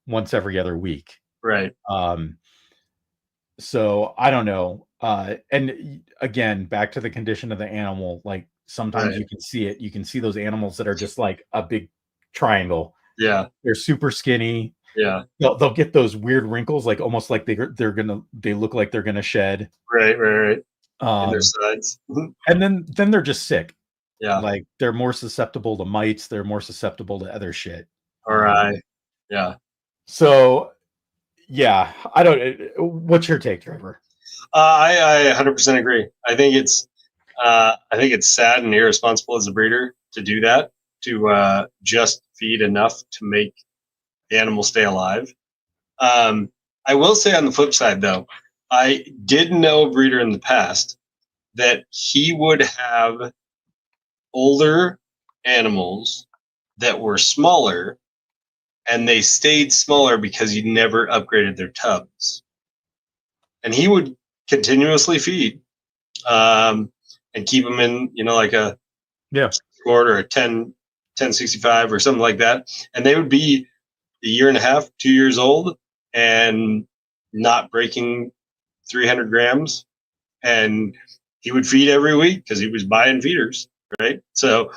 Speaker 2: once every other week.
Speaker 1: Right.
Speaker 2: Um, so I don't know. And again, back to the condition of the animal, like sometimes
Speaker 1: Right.
Speaker 2: you can see it. You can see those animals that are just like a big triangle.
Speaker 1: Yeah.
Speaker 2: They're super skinny.
Speaker 1: Yeah.
Speaker 2: They'll get those weird wrinkles, like almost like they look like they're gonna shed.
Speaker 1: Right. In their
Speaker 2: Um,
Speaker 1: sides.
Speaker 2: and then they're just sick.
Speaker 1: Yeah.
Speaker 2: Like they're more susceptible to mites. They're more susceptible to other shit.
Speaker 1: All right. Yeah.
Speaker 2: So yeah, I don't. What's your take, Trevor?
Speaker 1: I 100% agree. I think it's sad and irresponsible as a breeder to do that, to just feed enough to make the animal stay alive. Um, I will say on the flip side, though, I did know a breeder in the past that he would have older animals that were smaller, and they stayed smaller because he never upgraded their tubs. And he would continuously feed, and keep them in, like a
Speaker 2: Yeah,
Speaker 1: quart or a 1065 or something like that. And they would be a year and a half, 2 years old, and not breaking 300 grams. And he would feed every week because he was buying feeders, right? So,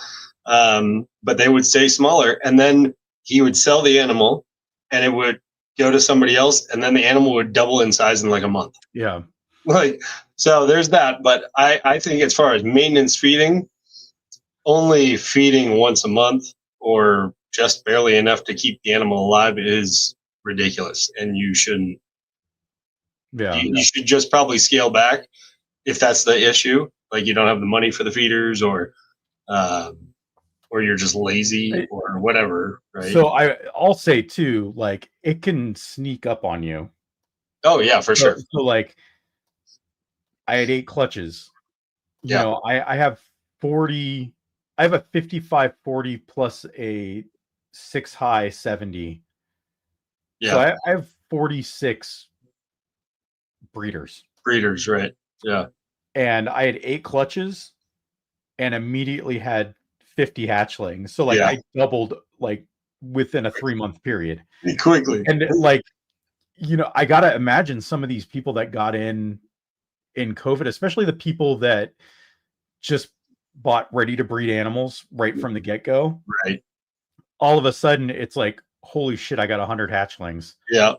Speaker 1: but they would stay smaller. And then he would sell the animal and it would go to somebody else. And then the animal would double in size in like a month.
Speaker 2: yeah.
Speaker 1: Like, so there's that. But I think as far as maintenance feeding, only feeding once a month or just barely enough to keep the animal alive is ridiculous. And you shouldn't,
Speaker 2: Yeah.
Speaker 1: you should just probably scale back if that's the issue. Like you don't have the money for the feeders, um, or you're just lazy or whatever, right?
Speaker 2: So I'll say too, like it can sneak up on you.
Speaker 1: Oh yeah, for sure.
Speaker 2: So like I had 8 clutches.
Speaker 1: Yeah,
Speaker 2: I have 40. I have a 55-40 plus a 6 high 70. So
Speaker 1: yeah.
Speaker 2: I have 46 breeders,
Speaker 1: Breeders, right? Yeah,
Speaker 2: and I had 8 clutches and immediately had 50 hatchlings. So like
Speaker 1: yeah.
Speaker 2: I doubled like within a 3-month period.
Speaker 1: Quickly.
Speaker 2: And like, I gotta imagine some of these people that got in COVID, especially the people that just bought ready to breed animals right from the get-go,
Speaker 1: Right.
Speaker 2: all of a sudden it's like, holy shit, I got 100 hatchlings.
Speaker 1: Yeah.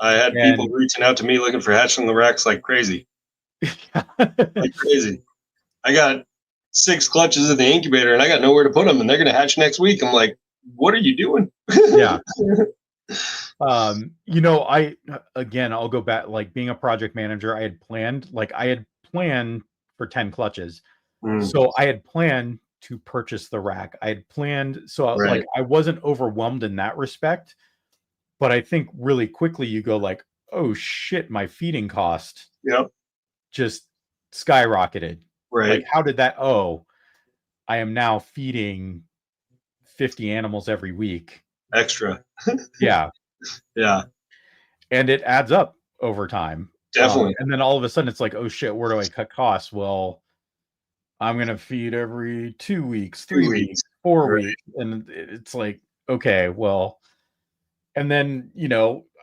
Speaker 1: I had people
Speaker 2: And
Speaker 1: reaching out to me looking for hatchling racks like crazy. Like crazy. I got 6 clutches in the incubator and I got nowhere to put them and they're going to hatch next week. I'm like, what are you doing?
Speaker 2: yeah. I again, I'll go back, like being a project manager, I had planned for 10 clutches.
Speaker 1: Mm,
Speaker 2: So I had planned to purchase the rack. I had planned, so like
Speaker 1: right.
Speaker 2: I wasn't overwhelmed in that respect, but I think really quickly you go like, oh shit, my feeding cost
Speaker 1: Yep.
Speaker 2: just skyrocketed. Like,
Speaker 1: Right.
Speaker 2: how did that? Oh, I am now feeding 50 animals every week.
Speaker 1: Extra.
Speaker 2: Yeah.
Speaker 1: Yeah.
Speaker 2: And it adds up over time.
Speaker 1: Definitely.
Speaker 2: And then all of a sudden it's like, oh shit, where do I cut costs? Well, I'm going to feed every 2 weeks,
Speaker 1: 2
Speaker 2: 3 weeks,
Speaker 1: weeks.
Speaker 2: 4 weeks. And it's like, okay, well, and then,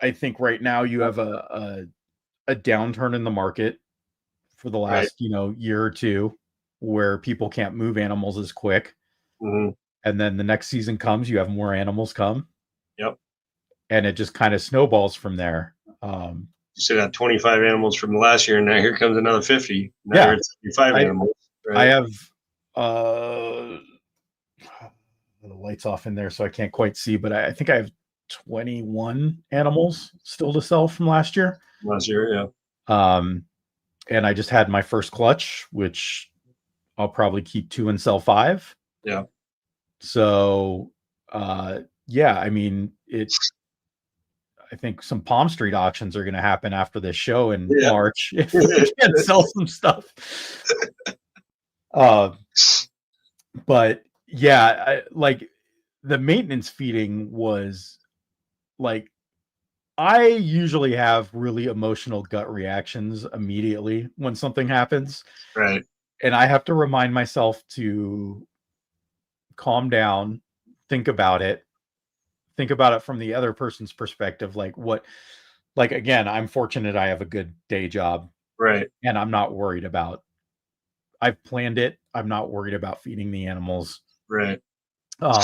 Speaker 2: I think right now you have a downturn in the market for the
Speaker 1: Right.
Speaker 2: last, year or two where people can't move animals as quick.
Speaker 1: Mm-hmm.
Speaker 2: And then the next season comes, you have more animals come,
Speaker 1: Yep.
Speaker 2: and it just kind of snowballs from there. Um,
Speaker 1: You should have 25 animals from last year and now here comes another 50. Now you're
Speaker 2: yeah,
Speaker 1: at 75
Speaker 2: I
Speaker 1: animals.
Speaker 2: I
Speaker 1: Right.
Speaker 2: have uh the lights off in there, so I can't quite see, but I think I have 21 animals still to sell from last year.
Speaker 1: Last year. Yeah.
Speaker 2: Um, and I just had my first clutch, which I'll probably keep 2 and sell 5.
Speaker 1: Yeah.
Speaker 2: So, yeah, I mean, I think some Palm Street auctions are going to happen after this show in
Speaker 1: Yeah.
Speaker 2: March if we can sell some stuff. Uh, but yeah, like the maintenance feeding was like, I usually have really emotional gut reactions immediately when something happens.
Speaker 1: Right.
Speaker 2: And I have to remind myself to calm down, think about it, think about it from the other person's perspective. Like, again, I'm fortunate I have a good day job
Speaker 1: Right.
Speaker 2: and I've planned it. I'm not worried about feeding the animals.
Speaker 1: Right.
Speaker 2: Um,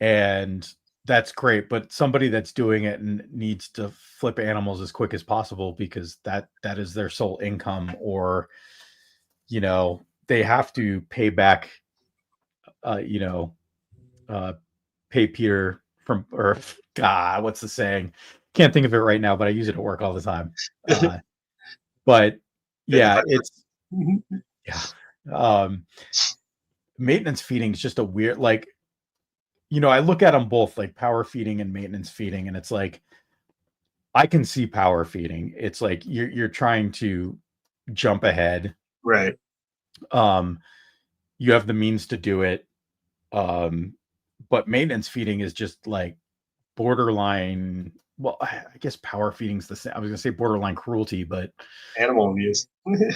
Speaker 2: and that's great. But somebody that's doing it and needs to flip animals as quick as possible because that is their sole income, or, they have to pay back, uh, you know, uh, pay Peter from, or God, what's the saying? Can't think of it right now, but I use it at work all the time. But
Speaker 1: Pay the
Speaker 2: yeah,
Speaker 1: piper.
Speaker 2: yeah. Um, Maintenance feeding is just a weird, like, I look at them both, like power feeding and maintenance feeding, and it's like I can see power feeding. It's like you're trying to jump ahead.
Speaker 1: Right.
Speaker 2: Um, you have the means to do it. Um, but maintenance feeding is just like borderline. Well, I guess power feeding's the same. I was gonna say borderline cruelty, but
Speaker 1: Animal abuse.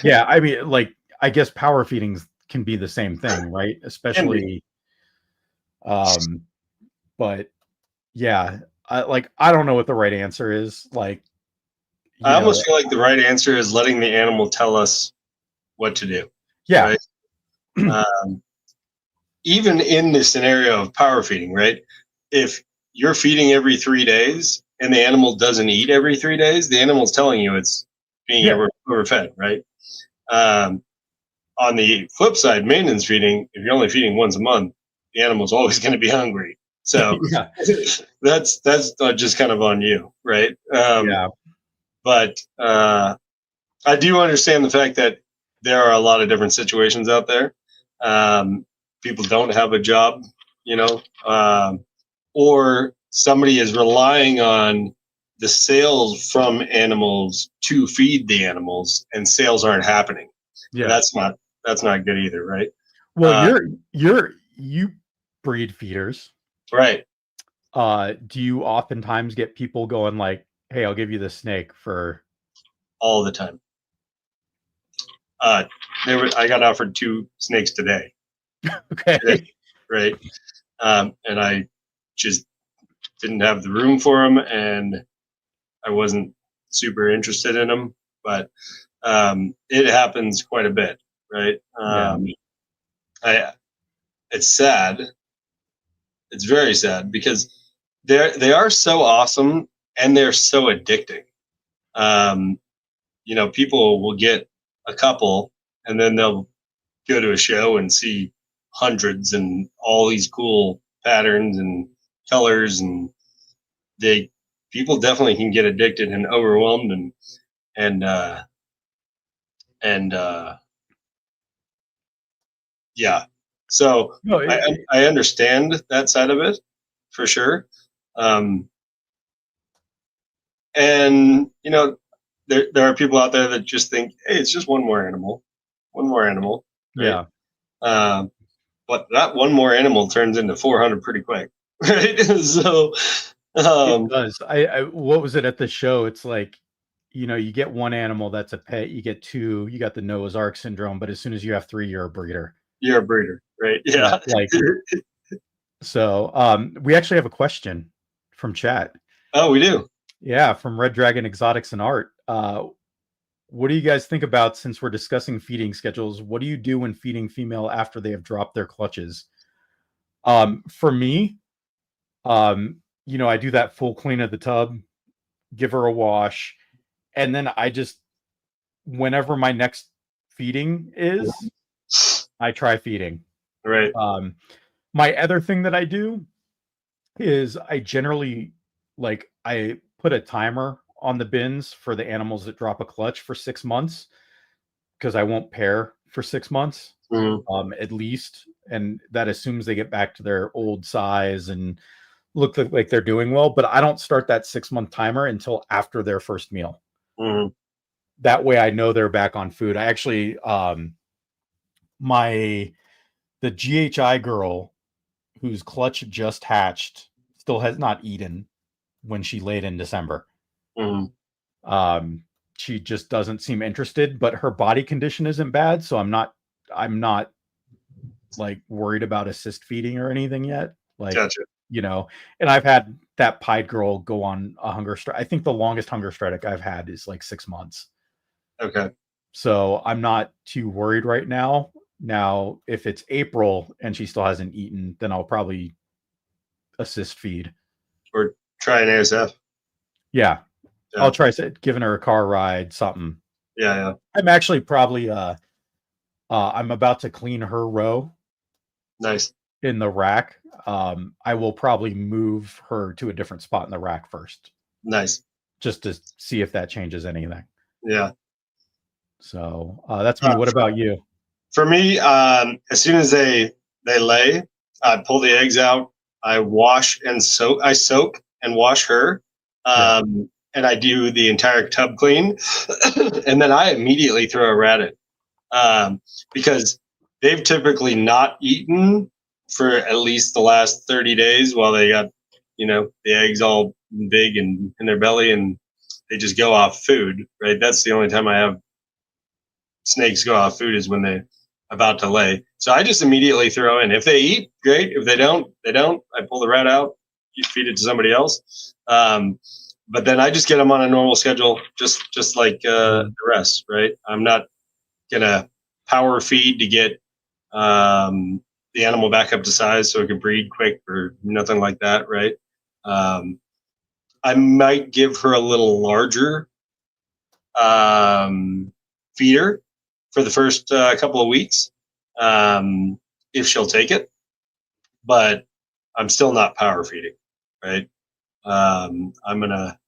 Speaker 2: yeah, I mean, like, I guess power feedings can be the same thing, right?
Speaker 1: Can be.
Speaker 2: Especially, um, but yeah, I don't know what the right answer is. Like,
Speaker 1: I
Speaker 2: you
Speaker 1: almost
Speaker 2: know,
Speaker 1: feel like the right answer is letting the animal tell us what to do.
Speaker 2: yeah,
Speaker 1: Right. Um, Even in the scenario of power feeding, right? If you're feeding every 3 days and the animal doesn't eat every 3 days, the animal's telling you it's being
Speaker 2: yeah,
Speaker 1: overfed, right? Um, on the flip side, maintenance feeding, if you're only feeding once a month, the animal's always going to be hungry. So
Speaker 2: yeah,
Speaker 1: that's just kind of on you, right?
Speaker 2: yeah,
Speaker 1: But I do understand the fact that there are a lot of different situations out there. People don't have a job, you know, or somebody is relying on the sales from animals to feed the animals, and sales aren't happening. And
Speaker 2: yeah.
Speaker 1: that's not good either, right?
Speaker 2: Well,
Speaker 1: Uh,
Speaker 2: you breed feeders.
Speaker 1: right,
Speaker 2: Do you oftentimes get people going like, "Hey, I'll give you the snake for..."
Speaker 1: all the time. Uh, I got offered 2 snakes today,
Speaker 2: Okay.
Speaker 1: right? And I just didn't have the room for them, and I wasn't super interested in them. But it happens quite a bit, right?
Speaker 2: Yeah.
Speaker 1: I it's sad. It's very sad because they are so awesome and they're so addicting. Um, people will get a couple and then they'll go to a show and see hundreds and all these cool patterns and colors, and they people definitely can get addicted and overwhelmed and uh and yeah. So
Speaker 2: No,
Speaker 1: I understand that side of it for sure. Um, and there are people out there that just think, hey, it's just one more animal, right?
Speaker 2: yeah,
Speaker 1: Um, but that one more animal turns into 400 pretty quick, right? So,
Speaker 2: it
Speaker 1: um,
Speaker 2: does. What was it at the show? It's like, you get one animal that's a pet, you get two, you got the Noah's Ark syndrome, but as soon as you have three, you're a breeder.
Speaker 1: you're a breeder, right?
Speaker 2: Yeah,
Speaker 1: Yeah.
Speaker 2: like so. We actually have a question from chat.
Speaker 1: Oh, we do.
Speaker 2: Yeah, from Red Dragon Exotics and Art. What do you guys think about, since we're discussing feeding schedules? What do you do when feeding female after they have dropped their clutches? For me, I do that full clean of the tub, give her a wash, and then I just, whenever my next feeding is, I try feeding.
Speaker 1: Right.
Speaker 2: Um, my other thing that I do is I generally, I put a timer on the bins for the animals that drop a clutch for 6 months, because I won't pair for 6 months,
Speaker 1: Mhm.
Speaker 2: at least, and that assumes they get back to their old size and look like they're doing well. But I don't start that 6 month timer until after their first meal.
Speaker 1: Mhm.
Speaker 2: That way, I know they're back on food. I actually, my the GHI girl whose clutch just hatched still has not eaten when she laid in December.
Speaker 1: Mhm.
Speaker 2: Um, she just doesn't seem interested, but her body condition isn't bad, so I'm not like worried about assist feeding or anything yet. Like,
Speaker 1: Gotcha.
Speaker 2: you know, and I've had that pied girl go on a hunger strike. I think the longest hunger strike I've had is like 6 months.
Speaker 1: Okay.
Speaker 2: So I'm not too worried right now. Now, if it's April and she still hasn't eaten, then I'll probably assist feed.
Speaker 1: Or try an ASF.
Speaker 2: Yeah,
Speaker 1: Yeah.
Speaker 2: I'll try giving her a car ride, something.
Speaker 1: Yeah. Yeah.
Speaker 2: I'm actually probably I'm about to clean her row
Speaker 1: Nice.
Speaker 2: in the rack. I will probably move her to a different spot in the rack first,
Speaker 1: Nice.
Speaker 2: just to see if that changes anything.
Speaker 1: Yeah.
Speaker 2: So that's me.
Speaker 1: Uh,
Speaker 2: What about you?
Speaker 1: for me, as soon as they lay, I pull the eggs out. I wash and soak. I soak and wash her,
Speaker 2: Yeah,
Speaker 1: and I do the entire tub clean, and then I immediately throw a rat in, because they've typically not eaten for at least the last 30 days while they got the eggs all big and in their belly, and they just go off food. Right. That's the only time I have snakes go off food is when they're about to lay. So I just immediately throw in. If they eat, great. If they don't, they don't. I pull the rat out. You feed it to somebody else. But then I just get them on a normal schedule, just like the rest. Right. I'm not gonna power feed to get the animal back up to size so it can breed quick or nothing like that. Right. Um, I might give her a little larger feeder for the first couple of weeks, if she'll take it. But I'm still not power feeding, right? I'm gonna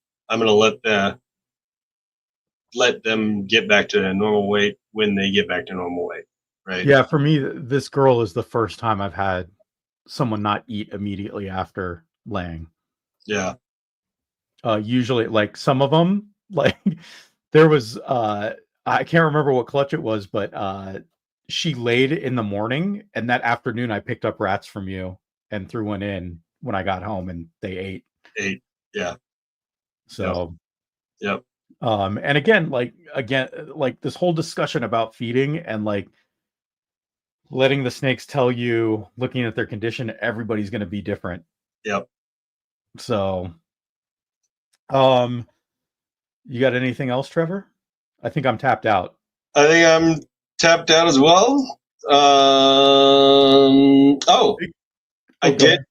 Speaker 1: let them get back to normal weight when they get back to normal weight, right?
Speaker 2: yeah. For me, this girl is the first time I've had someone not eat immediately after laying.
Speaker 1: Yeah.
Speaker 2: Usually, like some of them, like there was, I can't remember what clutch it was, but she laid in the morning, and that afternoon I picked up rats from you and threw one in when I got home, and they ate.
Speaker 1: 8. Yeah. Yep.
Speaker 2: So,
Speaker 1: Yep.
Speaker 2: and again, like this whole discussion about feeding and like letting the snakes tell you, looking at their condition, everybody's going to be different.
Speaker 1: Yep.
Speaker 2: So, um, you got anything else, Trevor? I think I'm tapped out.
Speaker 1: I think I'm tapped out as well. Oh, I
Speaker 2: Oh, go
Speaker 1: did.
Speaker 2: ahead.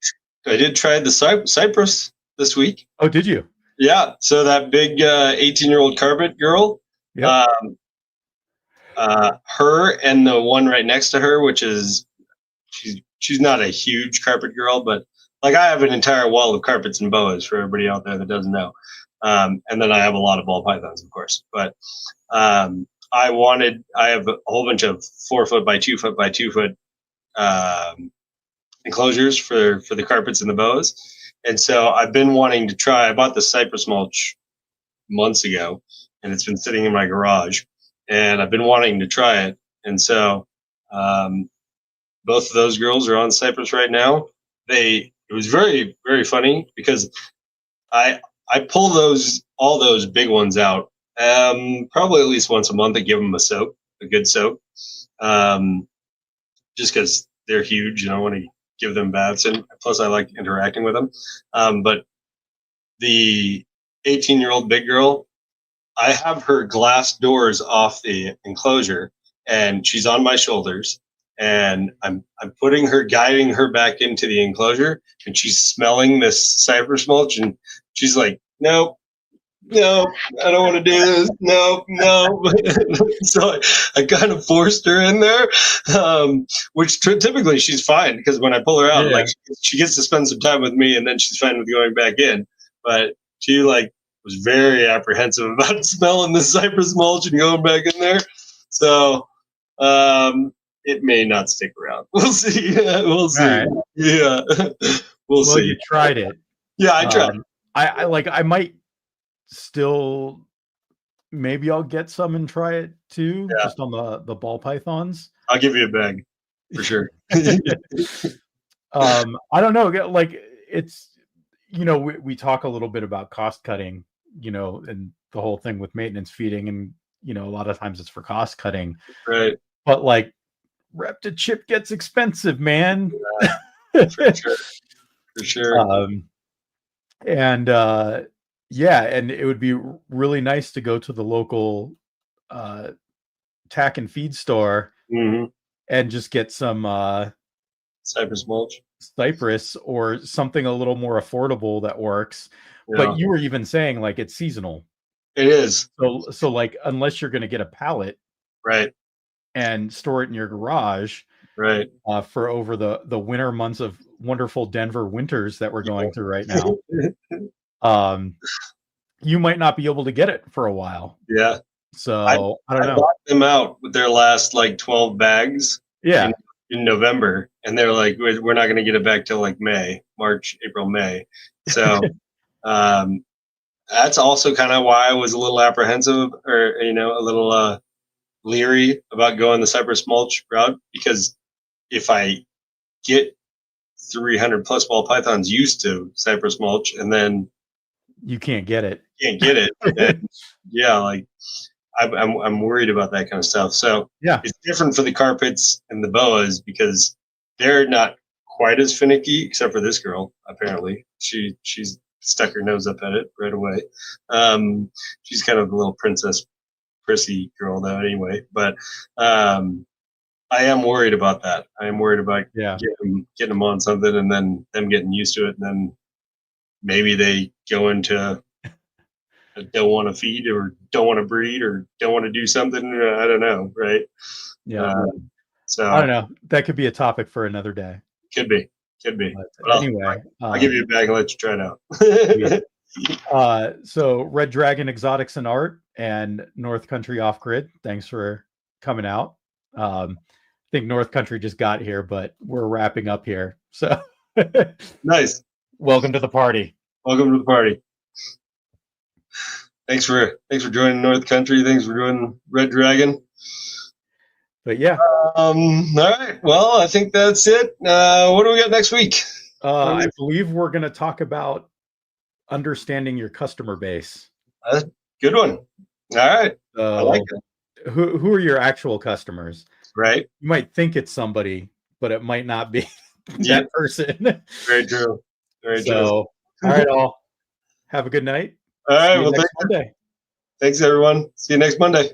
Speaker 1: I did try the Cypress this week.
Speaker 2: Oh, did you?
Speaker 1: Yeah. So that big 18-year-old carpet girl,
Speaker 2: Yep.
Speaker 1: uh, her and the one right next to her, which is she's not a huge carpet girl, but like I have an entire wall of carpets and boas for everybody out there that doesn't know. And then I have a lot of ball pythons, of course. But I have a whole bunch of 4 foot by 2 foot by 2 foot um, enclosures for the carpets and the boas. And so I've been wanting to try. I bought the cypress mulch months ago, and it's been sitting in my garage, and I've been wanting to try it. And so um, both of those girls are on cypress right now. It was very funny because I I pull those all those big ones out probably at least once a month. I give them a good soak, um, just because they're huge and I want to give them baths. And plus, I like interacting with them. But the 18-year-old big girl, I have her glass doors off the enclosure, and she's on my shoulders, and I'm putting her, guiding her back into the enclosure, and she's smelling this cypress mulch, and she's like, "Nope, no, I don't want to do this. No, no." So I kind of forced her in there, which typically she's fine because when I pull her out, like
Speaker 2: Yeah.
Speaker 1: she gets to spend some time with me, and then she's fine with going back in. But she like was very apprehensive about smelling the cypress mulch and going back in there. So it may not stick around. We'll see. We'll
Speaker 2: All
Speaker 1: see.
Speaker 2: right.
Speaker 1: Yeah, we'll
Speaker 2: Well,
Speaker 1: see.
Speaker 2: you tried it.
Speaker 1: Yeah, I tried.
Speaker 2: I like. I might still. Maybe I'll get some and try it too,
Speaker 1: Yeah,
Speaker 2: just on the ball pythons.
Speaker 1: I'll give you a bag for sure.
Speaker 2: I don't know. Like it's we talk a little bit about cost cutting, and the whole thing with maintenance feeding, and a lot of times it's for cost cutting,
Speaker 1: Right.
Speaker 2: but like rep to chip gets expensive, man.
Speaker 1: For sure. For sure.
Speaker 2: um, and yeah, and it would be really nice to go to the local uh tack and feed store
Speaker 1: Hmm.
Speaker 2: and just get some
Speaker 1: Cypress mulch.
Speaker 2: cypress or something a little more affordable that works. But
Speaker 1: Yeah.
Speaker 2: you were even saying like it's seasonal.
Speaker 1: It is.
Speaker 2: So like unless you're going to get a pallet
Speaker 1: Right.
Speaker 2: and store it in your garage
Speaker 1: Right.
Speaker 2: for over the winter months of wonderful Denver winters that we're going through right now, um, you might not be able to get it for a while.
Speaker 1: Yeah. I
Speaker 2: So I don't
Speaker 1: I
Speaker 2: know.
Speaker 1: bought them out with their last like 12 bags in
Speaker 2: Yeah,
Speaker 1: in November, and they're like, we're not going to get it back till like May, March, April, May. So um, that's also kind of why I was a little apprehensive, or a little leery about going the cypress mulch route, because if I get 300 plus ball pythons used to cypress mulch and then
Speaker 2: you can't get it.
Speaker 1: can't get it, then yeah, like I'm worried about that kind of stuff. So
Speaker 2: Yeah.
Speaker 1: it's different for the carpets and the boas because they're not quite as finicky, except for this girl. Apparently, she's stuck her nose up at it right away. She's kind of a little princess prissy girl though, anyway. But I am worried about that. I am worried about
Speaker 2: Yeah.
Speaker 1: getting them on something and then them getting used to it, and then maybe they go into don't want to feed or don't want to breed or don't want to do something. I don't know, right?
Speaker 2: Yeah.
Speaker 1: Uh,
Speaker 2: I don't
Speaker 1: so
Speaker 2: know. That could be a topic for another day.
Speaker 1: could be, could be.
Speaker 2: But
Speaker 1: But
Speaker 2: anyway,
Speaker 1: I'll give you a bag and let you try it out.
Speaker 2: sweet. So Red Dragon Exotics and Art and North Country Off Grid, thanks for coming out. I think North Country just got here, but we're wrapping up here. So
Speaker 1: Nice.
Speaker 2: welcome to the party.
Speaker 1: Welcome to the party. Thanks for joining North Country. Thanks for doing Red Dragon.
Speaker 2: But yeah,
Speaker 1: All right. Well, I think that's it. What do we got next week?
Speaker 2: I believe we're going to talk about understanding your customer base.
Speaker 1: Good one. All right. I like
Speaker 2: So
Speaker 1: it.
Speaker 2: who are your actual customers?
Speaker 1: Right.
Speaker 2: You might think it's somebody, but it might not be
Speaker 1: Yeah.
Speaker 2: that person.
Speaker 1: Very true. Very true.
Speaker 2: So, all right, all. Have a good night.
Speaker 1: All
Speaker 2: See
Speaker 1: right.
Speaker 2: you
Speaker 1: Well,
Speaker 2: next Monday.
Speaker 1: thanks everyone. See you next Monday.